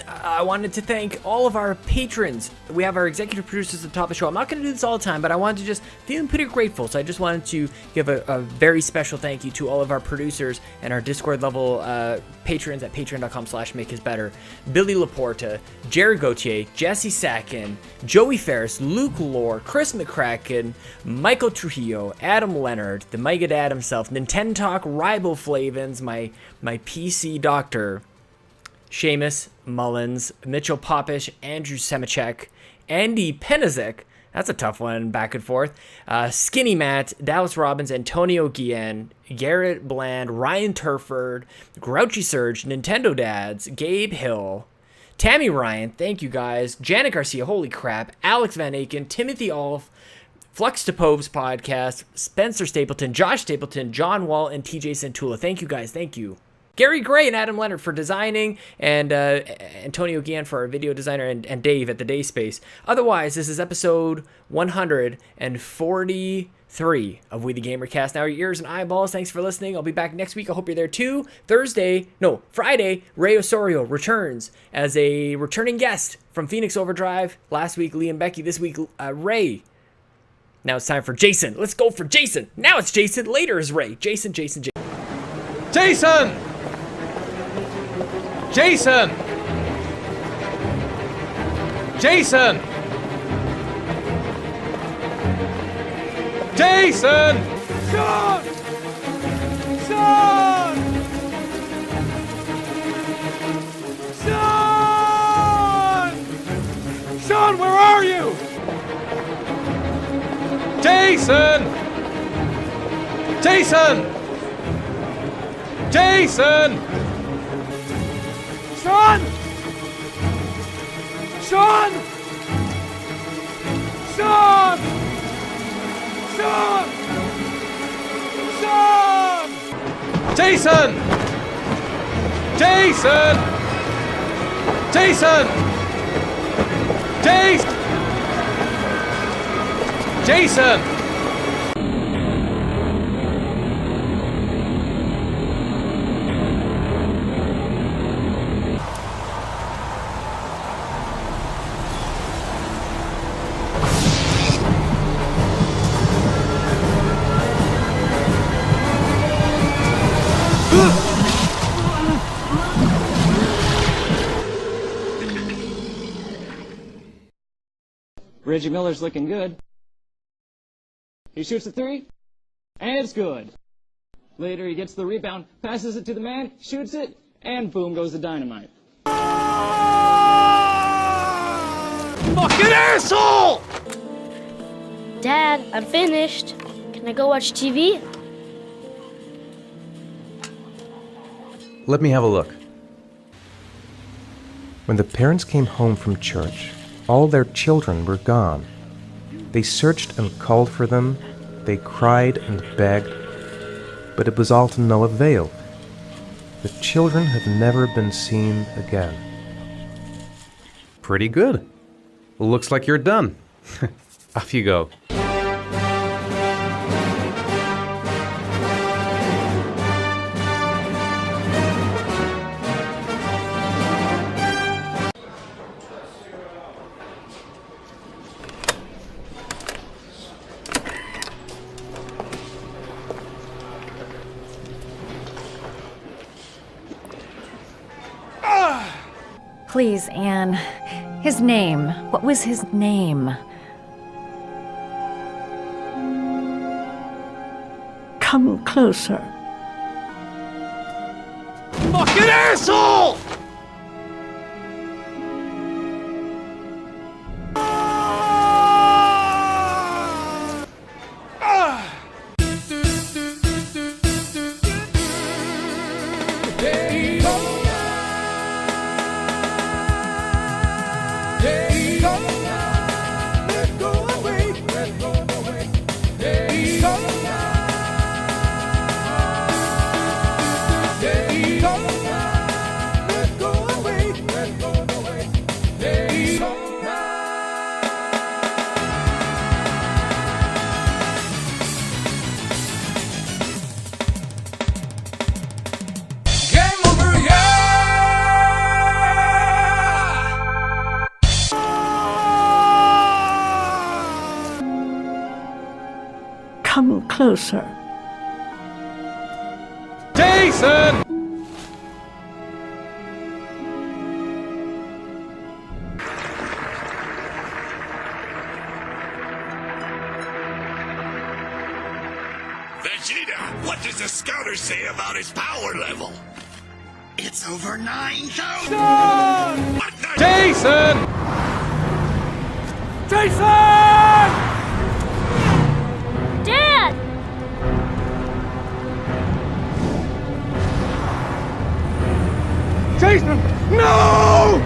I wanted to thank all of our patrons. We have our executive producers at the top of the show. I'm not going to do this all the time, but I wanted to just feel pretty grateful. So I just wanted to give a very special thank you to all of our producers and our Discord level patrons at patreon.com/makeisbetter. Billy Laporta, Jared Gauthier, Jesse Sackin, Joey Ferris, Luke Lohr, Chris McCrackin, Michael Trujillo, Adam Leonhardt, the Mega Dad himself, NintenTalk, Ryboflavins, my PC doctor, Seamus, Mullins, Mitchell Popish, Andrew Semicek, Andy Penezic, that's a tough one, back and forth, Skinny Matt, Dallas Robbins, Antonio Guillen, Garret Bland, Ryan Turford, Grouchie Serge, Nintendo Dads, Gabe Hill, Tammi Ryan, thank you guys, Janet Garcia, holy crap, Alex Van Aken, Timothy Olf, Flux to Poves podcast, Spencer Stapleton, Josh Stapleton, John Wall, and TJ Santula. Thank you guys, thank you. Gary Gray and Adam Leonard for designing, and Antonio Gian for our video designer, and Dave at the Day Space. Otherwise, this is episode 143 of We the GamerCast. Now, your ears and eyeballs, thanks for listening. I'll be back next week. I hope you're there too. Friday, Ray Osorio returns as a returning guest from Phoenix Overdrive. Last week, Lee and Becky. This week, Ray. Now it's time for Jason. Let's go for Jason. Now it's Jason. Later is Ray. Jason. Jason! Jason! Jason! Jason! Sean! Sean! Sean! Sean, where are you? Jason! Jason! Jason! Sean! Sean! Sean! Sean! Sean! Jason! Jason! Jason! Jason! Reggie Miller's looking good. He shoots a three, and it's good. Later he gets the rebound, passes it to the man, shoots it, and boom goes the dynamite. Fucking asshole! Dad, I'm finished. Can I go watch TV? Let me have a look. When the parents came home from church, all their children were gone. They searched and called for them, they cried and begged, but it was all to no avail. The children have never been seen again. Pretty good. Looks like you're done. Off you go. Please, Anne. His name. What was his name? Come closer. Fucking asshole! closer. Jason! Vegeta, what does the scouter say about his power level? It's over 9,000! No! Jason! Jason! Dad! Jason! No!